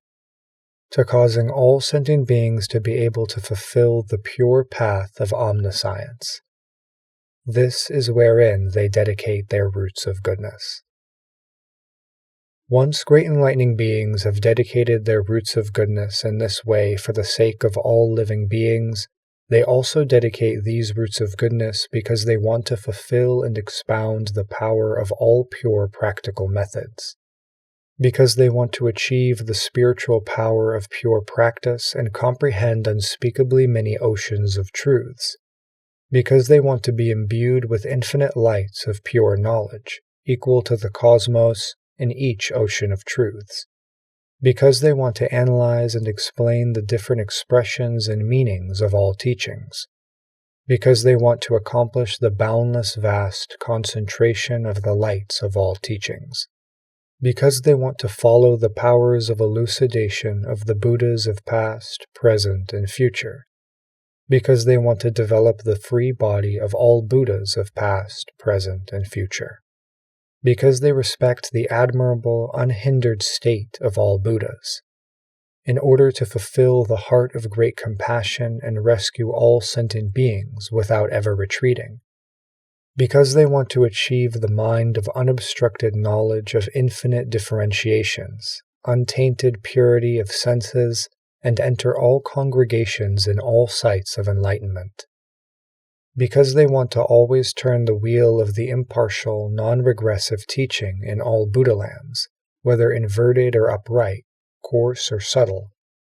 to causing all sentient beings to be able to fulfill the pure path of omniscience. This is wherein they dedicate their roots of goodness. Once great enlightening beings have dedicated their roots of goodness in this way for the sake of all living beings, they also dedicate these roots of goodness because they want to fulfill and expound the power of all pure practical methods. Because they want to achieve the spiritual power of pure practice and comprehend unspeakably many oceans of truths. Because they want to be imbued with infinite lights of pure knowledge, equal to the cosmos in each ocean of truths. Because they want to analyze and explain the different expressions and meanings of all teachings. Because they want to accomplish the boundless vast concentration of the lights of all teachings. Because they want to follow the powers of elucidation of the Buddhas of past, present, and future. Because they want to develop the free body of all Buddhas of past, present, and future. Because they respect the admirable, unhindered state of all Buddhas. In order to fulfill the heart of great compassion and rescue all sentient beings without ever retreating. Because they want to achieve the mind of unobstructed knowledge of infinite differentiations, untainted purity of senses, and enter all congregations in all sites of enlightenment. Because they want to always turn the wheel of the impartial, non-regressive teaching in all Buddha lands, whether inverted or upright, coarse or subtle,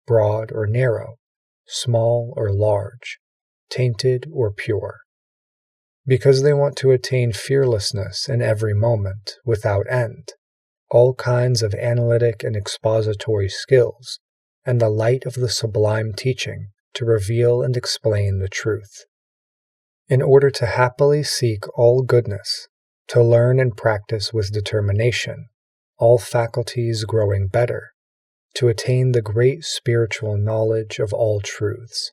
broad or narrow, small or large, tainted or pure. Because they want to attain fearlessness in every moment, without end, all kinds of analytic and expository skills, and the light of the sublime teaching to reveal and explain the truth. In order to happily seek all goodness, to learn and practice with determination, all faculties growing better, to attain the great spiritual knowledge of all truths.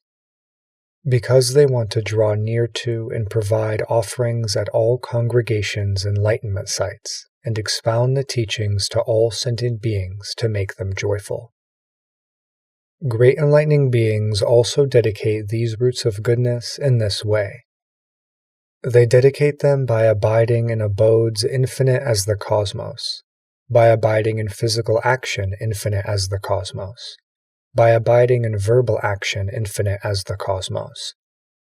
Because they want to draw near to and provide offerings at all congregations' enlightenment sites, and expound the teachings to all sentient beings to make them joyful. Great enlightening beings also dedicate these roots of goodness in this way. They dedicate them by abiding in abodes infinite as the cosmos, by abiding in physical action infinite as the cosmos, by abiding in verbal action infinite as the cosmos,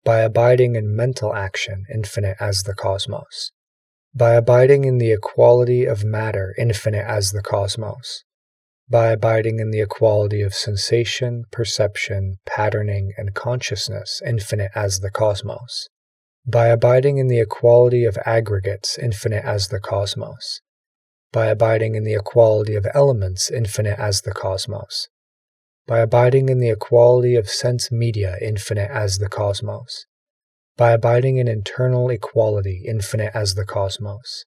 by abiding in mental action infinite as the cosmos, by abiding in the equality of matter infinite as the cosmos, by abiding in the equality of sensation, perception, patterning, and consciousness infinite as the cosmos, by abiding in the equality of aggregates infinite as the cosmos, by abiding in the equality of elements infinite as the cosmos, by abiding in the equality of sense media infinite as the cosmos, by abiding in internal equality infinite as the cosmos,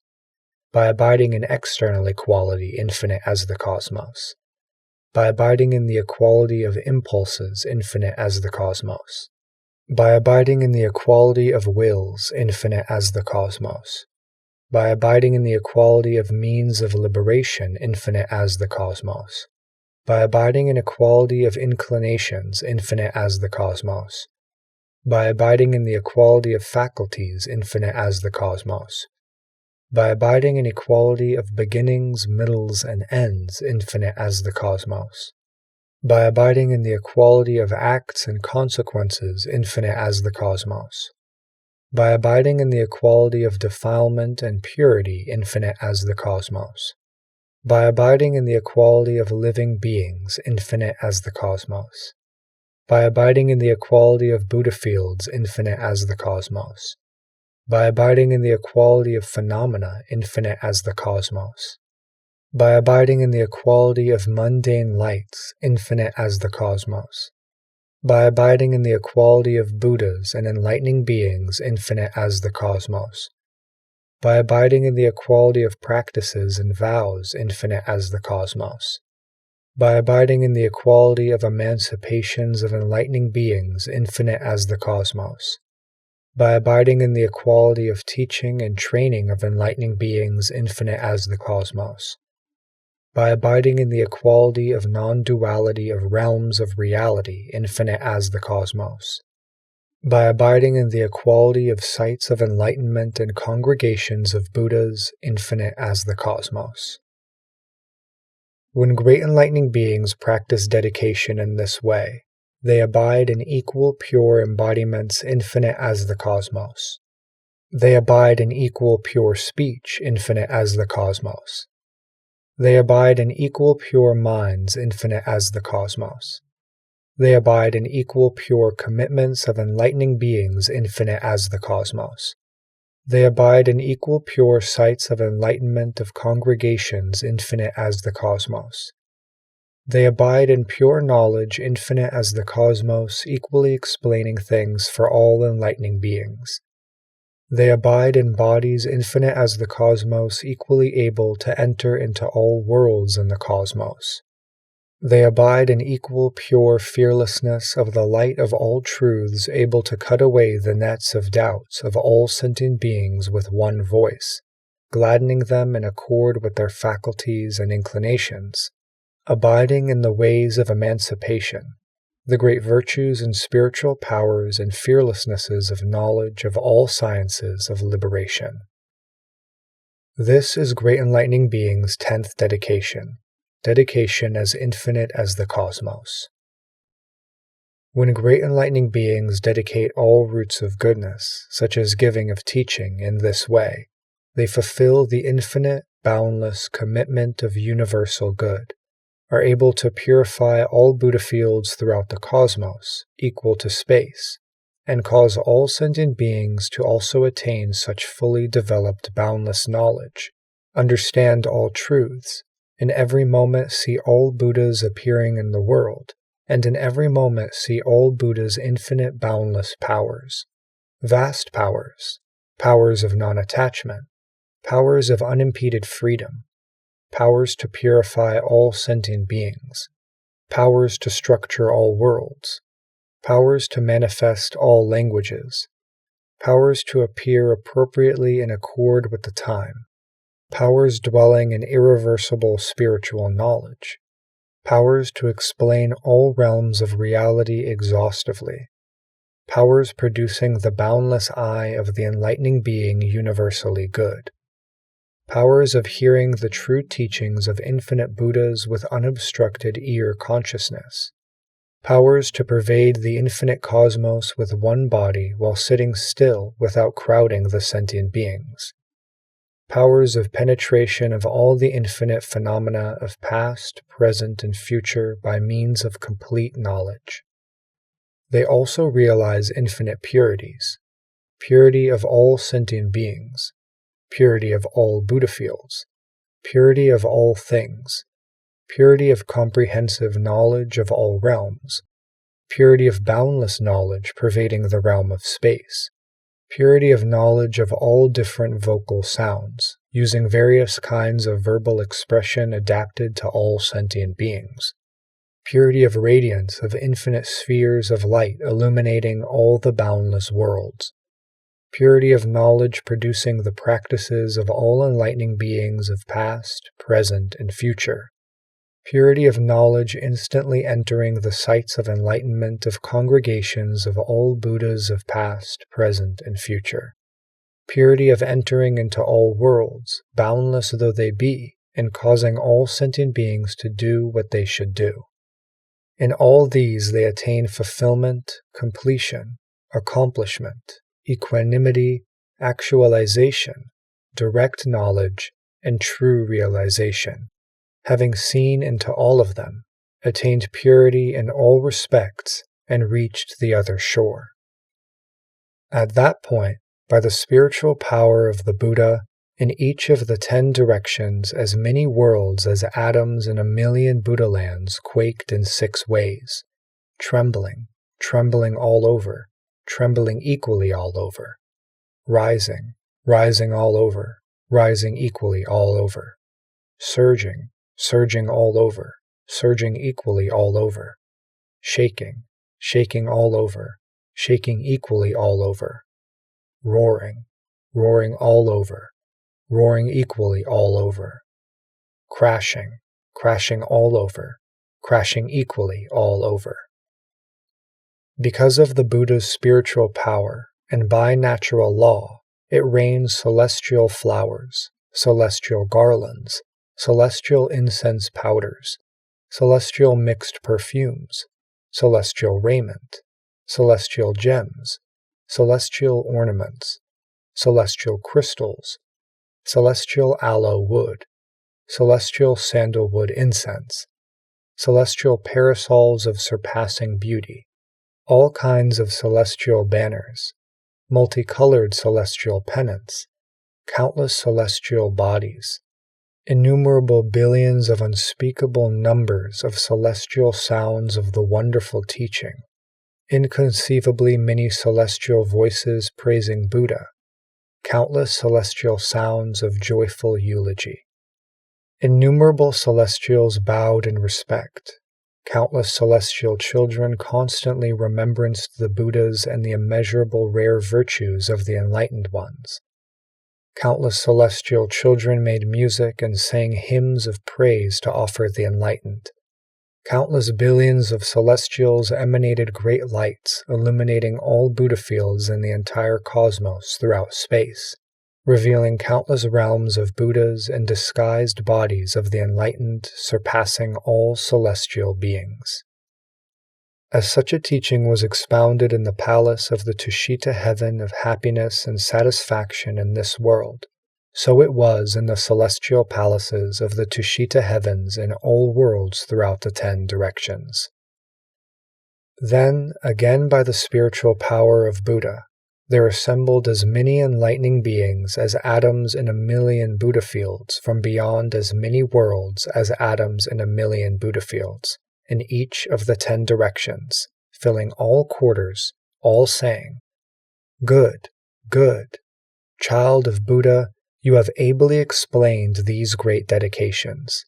by abiding in external equality infinite as the cosmos, by abiding in the equality of impulses infinite as the cosmos, by abiding in the equality of wills infinite as the cosmos, by abiding in the equality of means of liberation infinite as the cosmos, by abiding in equality of inclinations infinite as the cosmos, by abiding in the equality of faculties infinite as the cosmos, by abiding in equality of beginnings, middles, and ends infinite as the cosmos, by abiding in the equality of acts and consequences infinite as the cosmos, by abiding in the equality of defilement and purity infinite as the cosmos, by abiding in the equality of living beings infinite as the cosmos, by abiding in the equality of Buddha fields infinite as the cosmos, by abiding in the equality of phenomena infinite as the cosmos, by abiding in the equality of mundane lights infinite as the cosmos, by abiding in the equality of Buddhas and enlightening beings infinite as the cosmos, by abiding in the equality of practices and vows infinite as the cosmos, by abiding in the equality of emancipations of enlightening beings infinite as the cosmos, by abiding in the equality of teaching and training of enlightening beings infinite as the cosmos, by abiding in the equality of non-duality of realms of reality infinite as the cosmos, by abiding in the equality of sites of enlightenment and congregations of Buddhas infinite as the cosmos. When great enlightening beings practice dedication in this way, they abide in equal pure embodiments infinite as the cosmos. They abide in equal pure speech infinite as the cosmos. They abide in equal pure minds infinite as the cosmos. They abide in equal pure commitments of enlightening beings infinite as the cosmos. They abide in equal pure sites of enlightenment of congregations infinite as the cosmos. They abide in pure knowledge infinite as the cosmos, equally explaining things for all enlightening beings. They abide in bodies infinite as the cosmos, equally able to enter into all worlds in the cosmos. They abide in equal pure fearlessness of the light of all truths, able to cut away the nets of doubts of all sentient beings with one voice, gladdening them in accord with their faculties and inclinations, abiding in the ways of emancipation, the great virtues and spiritual powers and fearlessnesses of knowledge of all sciences of liberation. This is Great Enlightening Being's 10th dedication. Dedication as infinite as the cosmos. When great enlightening beings dedicate all roots of goodness, such as giving of teaching, in this way, they fulfill the infinite, boundless commitment of universal good, are able to purify all Buddha fields throughout the cosmos, equal to space, and cause all sentient beings to also attain such fully developed boundless knowledge, understand all truths, in every moment see all Buddhas appearing in the world, and in every moment see all Buddha's infinite boundless powers, vast powers, powers of non-attachment, powers of unimpeded freedom, powers to purify all sentient beings, powers to structure all worlds, powers to manifest all languages, powers to appear appropriately in accord with the time, powers dwelling in irreversible spiritual knowledge, powers to explain all realms of reality exhaustively, powers producing the boundless eye of the enlightening being universally good, powers of hearing the true teachings of infinite Buddhas with unobstructed ear consciousness, powers to pervade the infinite cosmos with one body while sitting still without crowding the sentient beings, powers of penetration of all the infinite phenomena of past, present, and future by means of complete knowledge. They also realize infinite purities, purity of all sentient beings, purity of all Buddha fields, purity of all things, purity of comprehensive knowledge of all realms, purity of boundless knowledge pervading the realm of space, purity of knowledge of all different vocal sounds, using various kinds of verbal expression adapted to all sentient beings, purity of radiance of infinite spheres of light illuminating all the boundless worlds, purity of knowledge producing the practices of all enlightening beings of past, present, and future, purity of knowledge instantly entering the sites of enlightenment of congregations of all Buddhas of past, present, and future, purity of entering into all worlds, boundless though they be, and causing all sentient beings to do what they should do. In all these they attain fulfillment, completion, accomplishment, equanimity, actualization, direct knowledge, and true realization. Having seen into all of them, attained purity in all respects, and reached the other shore. At that point, by the spiritual power of the Buddha, in each of the 10 directions as many worlds as atoms in 1,000,000 Buddha lands quaked in 6 ways, trembling, trembling all over, trembling equally all over, rising, rising all over, rising equally all over, surging, surging all over, surging equally all over, shaking, shaking all over, shaking equally all over, roaring, roaring all over, roaring equally all over, crashing, crashing all over, crashing equally all over. Because of the Buddha's spiritual power, and by natural law, it rains celestial flowers, celestial garlands, celestial incense powders, celestial mixed perfumes, celestial raiment, celestial gems, celestial ornaments, celestial crystals, celestial aloe wood, celestial sandalwood incense, celestial parasols of surpassing beauty, all kinds of celestial banners, multicolored celestial pennants, countless celestial bodies, innumerable billions of unspeakable numbers of celestial sounds of the wonderful teaching, inconceivably many celestial voices praising Buddha, countless celestial sounds of joyful eulogy. Innumerable celestials bowed in respect, countless celestial children constantly remembranced the Buddhas and the immeasurable rare virtues of the enlightened ones. Countless celestial children made music and sang hymns of praise to offer the enlightened. Countless billions of celestials emanated great lights, illuminating all Buddha fields in the entire cosmos throughout space, revealing countless realms of Buddhas and disguised bodies of the enlightened, surpassing all celestial beings. As such a teaching was expounded in the palace of the Tushita heaven of happiness and satisfaction in this world, so it was in the celestial palaces of the Tushita heavens in all worlds throughout the 10 directions. Then, again by the spiritual power of Buddha, there assembled as many enlightening beings as atoms in a million Buddha fields from beyond as many worlds as atoms in a million Buddha fields, in each of the 10 directions, filling all quarters, all saying, "Good, good, child of Buddha, you have ably explained these great dedications.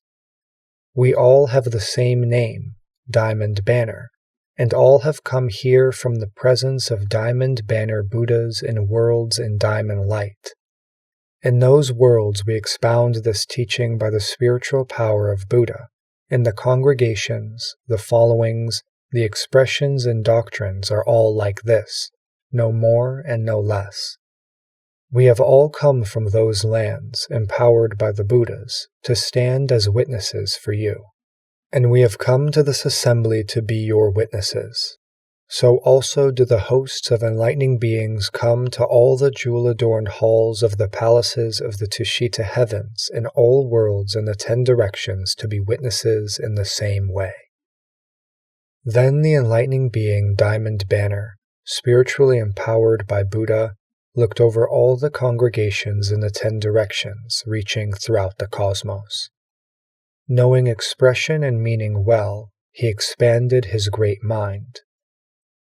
We all have the same name, Diamond Banner, and all have come here from the presence of Diamond Banner Buddhas in worlds in diamond light. In those worlds we expound this teaching by the spiritual power of Buddha, and the congregations, the followings, the expressions and doctrines are all like this, no more and no less. We have all come from those lands, empowered by the Buddhas, to stand as witnesses for you. And we have come to this assembly to be your witnesses. So also do the hosts of enlightening beings come to all the jewel-adorned halls of the palaces of the Tushita heavens in all worlds in the 10 directions to be witnesses in the same way. Then the enlightening being Diamond Banner, spiritually empowered by Buddha, looked over all the congregations in the 10 directions, reaching throughout the cosmos. Knowing expression and meaning well, he expanded his great mind.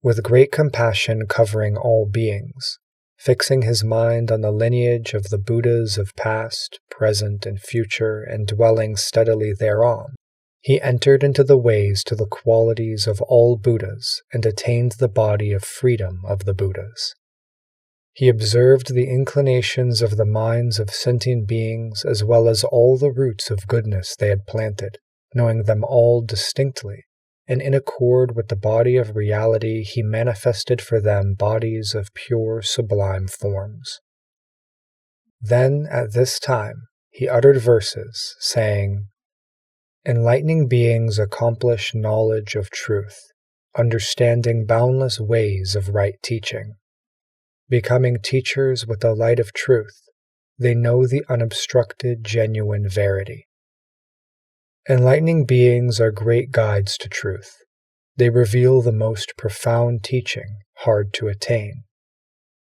With great compassion covering all beings, fixing his mind on the lineage of the Buddhas of past, present, and future, and dwelling steadily thereon, he entered into the ways to the qualities of all Buddhas and attained the body of freedom of the Buddhas. He observed the inclinations of the minds of sentient beings as well as all the roots of goodness they had planted, knowing them all distinctly, and in accord with the body of reality he manifested for them bodies of pure sublime forms. Then, at this time, he uttered verses, saying, "Enlightening beings accomplish knowledge of truth, understanding boundless ways of right teaching. Becoming teachers with the light of truth, they know the unobstructed, genuine verity. Enlightening beings are great guides to truth. They reveal the most profound teaching, hard to attain.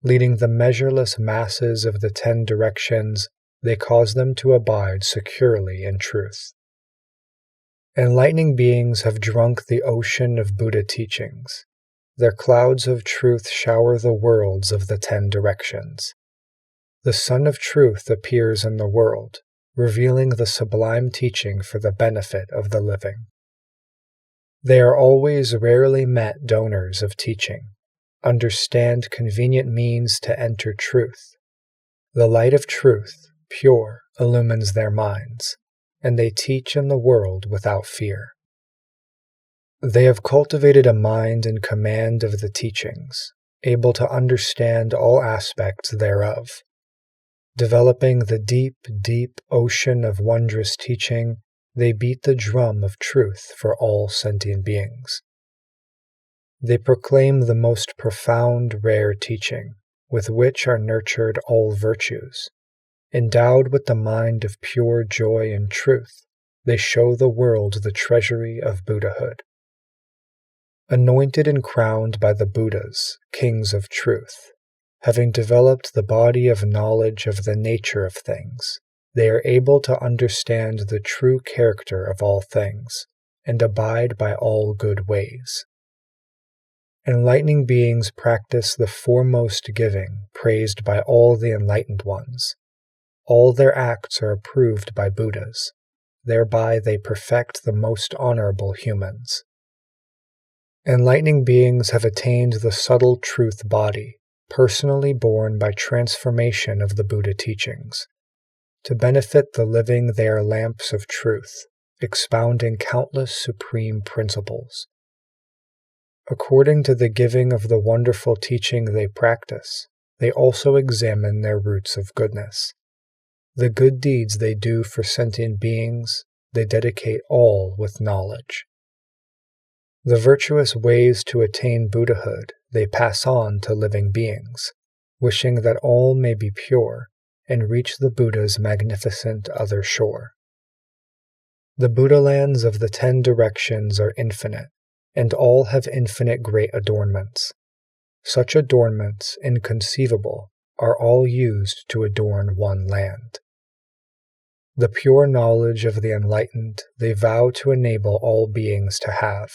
Leading the measureless masses of the 10 directions, they cause them to abide securely in truth. Enlightening beings have drunk the ocean of Buddha teachings. Their clouds of truth shower the worlds of the 10 directions. The Sun of Truth appears in the world, revealing the sublime teaching for the benefit of the living. They are always rarely met donors of teaching, understand convenient means to enter truth. The light of truth, pure, illumines their minds. and they teach in the world without fear. They have cultivated a mind in command of the teachings, able to understand all aspects thereof. Developing the deep, deep ocean of wondrous teaching, they beat the drum of truth for all sentient beings. They proclaim the most profound, rare teaching, with which are nurtured all virtues. Endowed with the mind of pure joy and truth, they show the world the treasury of Buddhahood. Anointed and crowned by the Buddhas, kings of truth, having developed the body of knowledge of the nature of things, they are able to understand the true character of all things, and abide by all good ways. Enlightening beings practice the foremost giving, praised by all the enlightened ones. All their acts are approved by Buddhas. Thereby they perfect the most honorable humans. Enlightening beings have attained the subtle truth body, personally born by transformation of the Buddha teachings. To benefit the living they are lamps of truth, expounding countless supreme principles. According to the giving of the wonderful teaching they practice, they also examine their roots of goodness. The good deeds they do for sentient beings, they dedicate all with knowledge. The virtuous ways to attain Buddhahood they pass on to living beings, wishing that all may be pure and reach the Buddha's magnificent other shore. The Buddha lands of the 10 directions are infinite, and all have infinite great adornments. Such adornments, inconceivable, are all used to adorn one land. The pure knowledge of the enlightened they vow to enable all beings to have,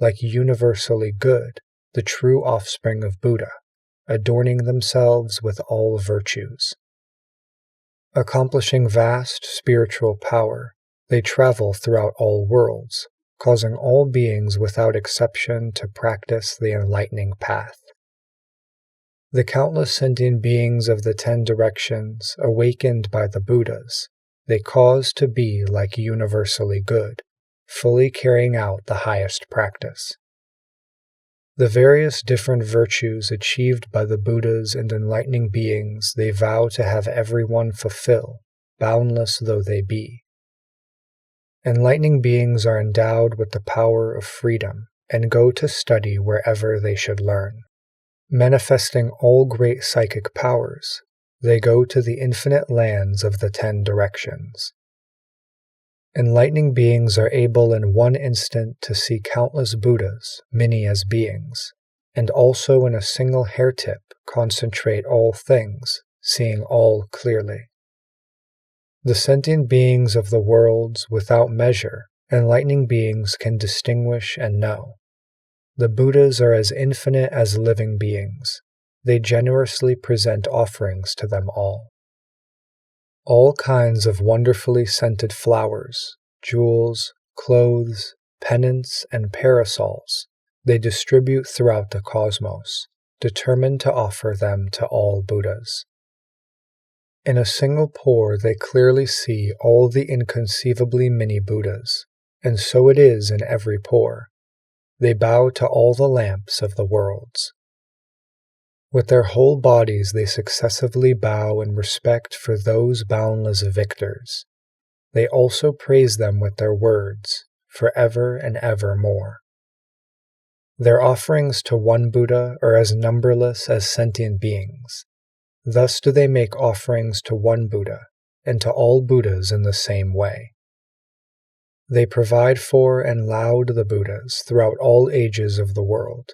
like universally good, the true offspring of Buddha, adorning themselves with all virtues. Accomplishing vast spiritual power, they travel throughout all worlds, causing all beings without exception to practice the enlightening path. The countless sentient beings of the 10 directions, awakened by the Buddhas, they cause to be like universally good, fully carrying out the highest practice. The various different virtues achieved by the Buddhas and enlightening beings they vow to have everyone fulfill, boundless though they be. Enlightening beings are endowed with the power of freedom and go to study wherever they should learn. Manifesting all great psychic powers, they go to the infinite lands of the 10 directions. Enlightening beings are able in one instant to see countless Buddhas, many as beings, and also in a single hair tip concentrate all things, seeing all clearly. The sentient beings of the worlds without measure, enlightening beings can distinguish and know. The Buddhas are as infinite as living beings. They generously present offerings to them all. All kinds of wonderfully scented flowers, jewels, clothes, pennants, and parasols they distribute throughout the cosmos, determined to offer them to all Buddhas. In a single pour they clearly see all the inconceivably many Buddhas, and so it is in every pour. They bow to all the lamps of the worlds. With their whole bodies they successively bow in respect for those boundless victors. They also praise them with their words, forever and ever more. Their offerings to one Buddha are as numberless as sentient beings. Thus do they make offerings to one Buddha, and to all Buddhas in the same way. They provide for and laud the Buddhas throughout all ages of the world.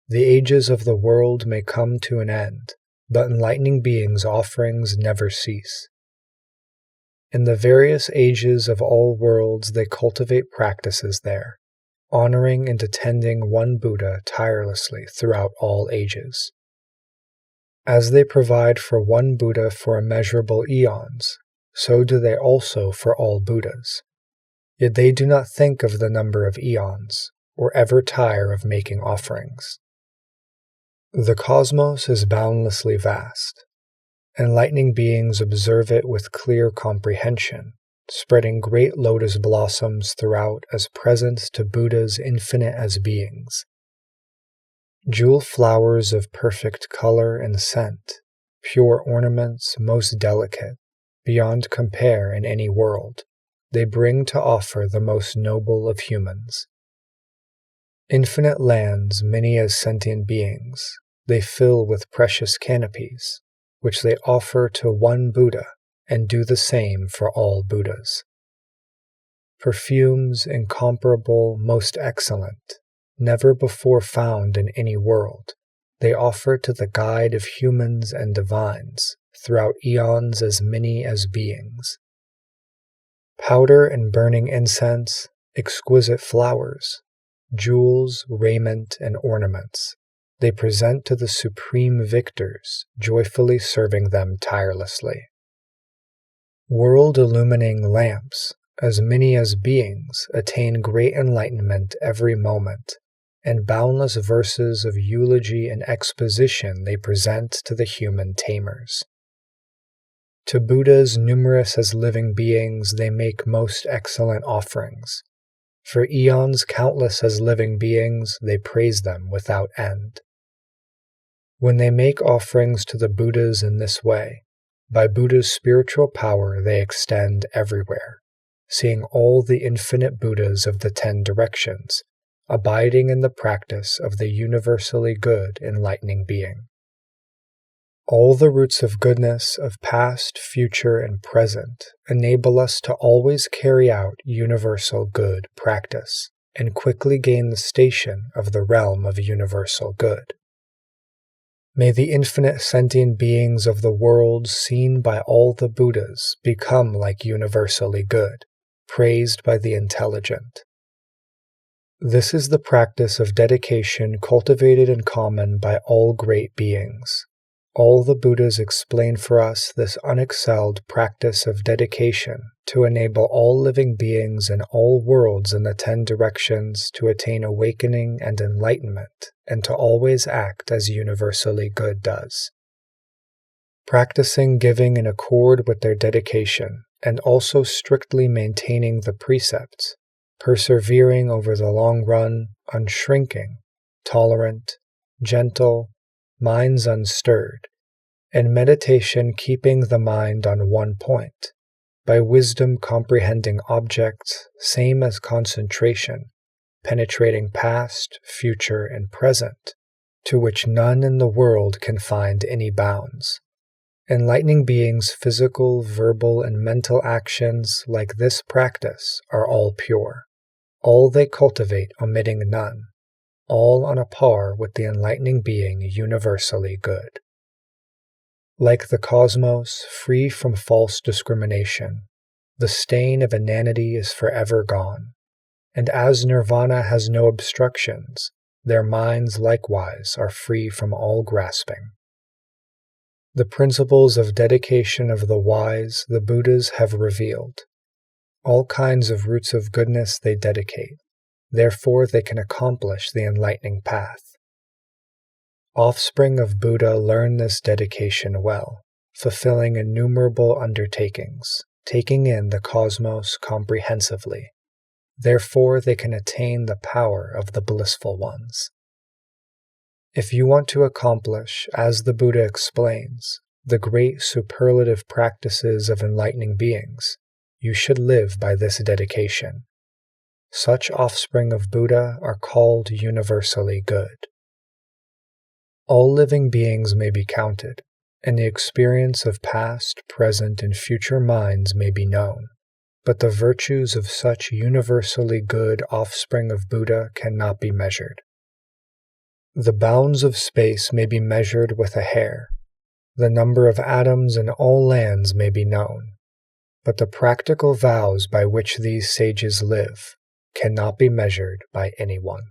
The ages of the world may come to an end, but enlightening beings' offerings never cease. In the various ages of all worlds they cultivate practices there, honoring and attending one Buddha tirelessly throughout all ages. As they provide for one Buddha for immeasurable eons, so do they also for all Buddhas. Yet they do not think of the number of eons, or ever tire of making offerings. The cosmos is boundlessly vast. Enlightening beings observe it with clear comprehension, spreading great lotus blossoms throughout as presents to Buddhas infinite as beings. Jewel flowers of perfect color and scent, pure ornaments most delicate, beyond compare in any world, they bring to offer the most noble of humans. Infinite lands, many as sentient beings, they fill with precious canopies, which they offer to one Buddha and do the same for all Buddhas. Perfumes incomparable, most excellent, never before found in any world, they offer to the guide of humans and divines throughout eons as many as beings. Powder and burning incense, exquisite flowers, jewels, raiment, and ornaments, they present to the supreme victors, joyfully serving them tirelessly. World-illumining lamps, as many as beings, attain great enlightenment every moment, and boundless verses of eulogy and exposition they present to the human tamers. To Buddhas numerous as living beings they make most excellent offerings. For eons countless as living beings they praise them without end. When they make offerings to the Buddhas in this way, by Buddha's spiritual power they extend everywhere, seeing all the infinite Buddhas of the 10 directions, abiding in the practice of the universally good enlightening being. All the roots of goodness of past, future, and present enable us to always carry out universal good practice and quickly gain the station of the realm of universal good. May the infinite sentient beings of the world seen by all the Buddhas become like universally good, praised by the intelligent. This is the practice of dedication cultivated in common by all great beings. All the Buddhas explain for us this unexcelled practice of dedication to enable all living beings in all worlds in the 10 directions to attain awakening and enlightenment, and to always act as universally good does. Practicing giving in accord with their dedication, and also strictly maintaining the precepts, persevering over the long run, unshrinking, tolerant, gentle, minds unstirred, and meditation keeping the mind on one point, by wisdom comprehending objects, same as concentration, penetrating past, future, and present, to which none in the world can find any bounds. Enlightening beings' physical, verbal, and mental actions like this practice are all pure, all they cultivate omitting none, all on a par with the enlightening being universally good. Like the cosmos, free from false discrimination, the stain of inanity is forever gone, and as nirvana has no obstructions, their minds likewise are free from all grasping. The principles of dedication of the wise the Buddhas have revealed. All kinds of roots of goodness they dedicate, therefore they can accomplish the enlightening path. Offspring of Buddha learn this dedication well, fulfilling innumerable undertakings, taking in the cosmos comprehensively. Therefore they can attain the power of the blissful ones. If you want to accomplish, as the Buddha explains, the great superlative practices of enlightening beings, you should live by this dedication. Such offspring of Buddha are called universally good. All living beings may be counted, and the experience of past, present, and future minds may be known, but the virtues of such universally good offspring of Buddha cannot be measured. The bounds of space may be measured with a hair, the number of atoms in all lands may be known, but the practical vows by which these sages live cannot be measured by anyone.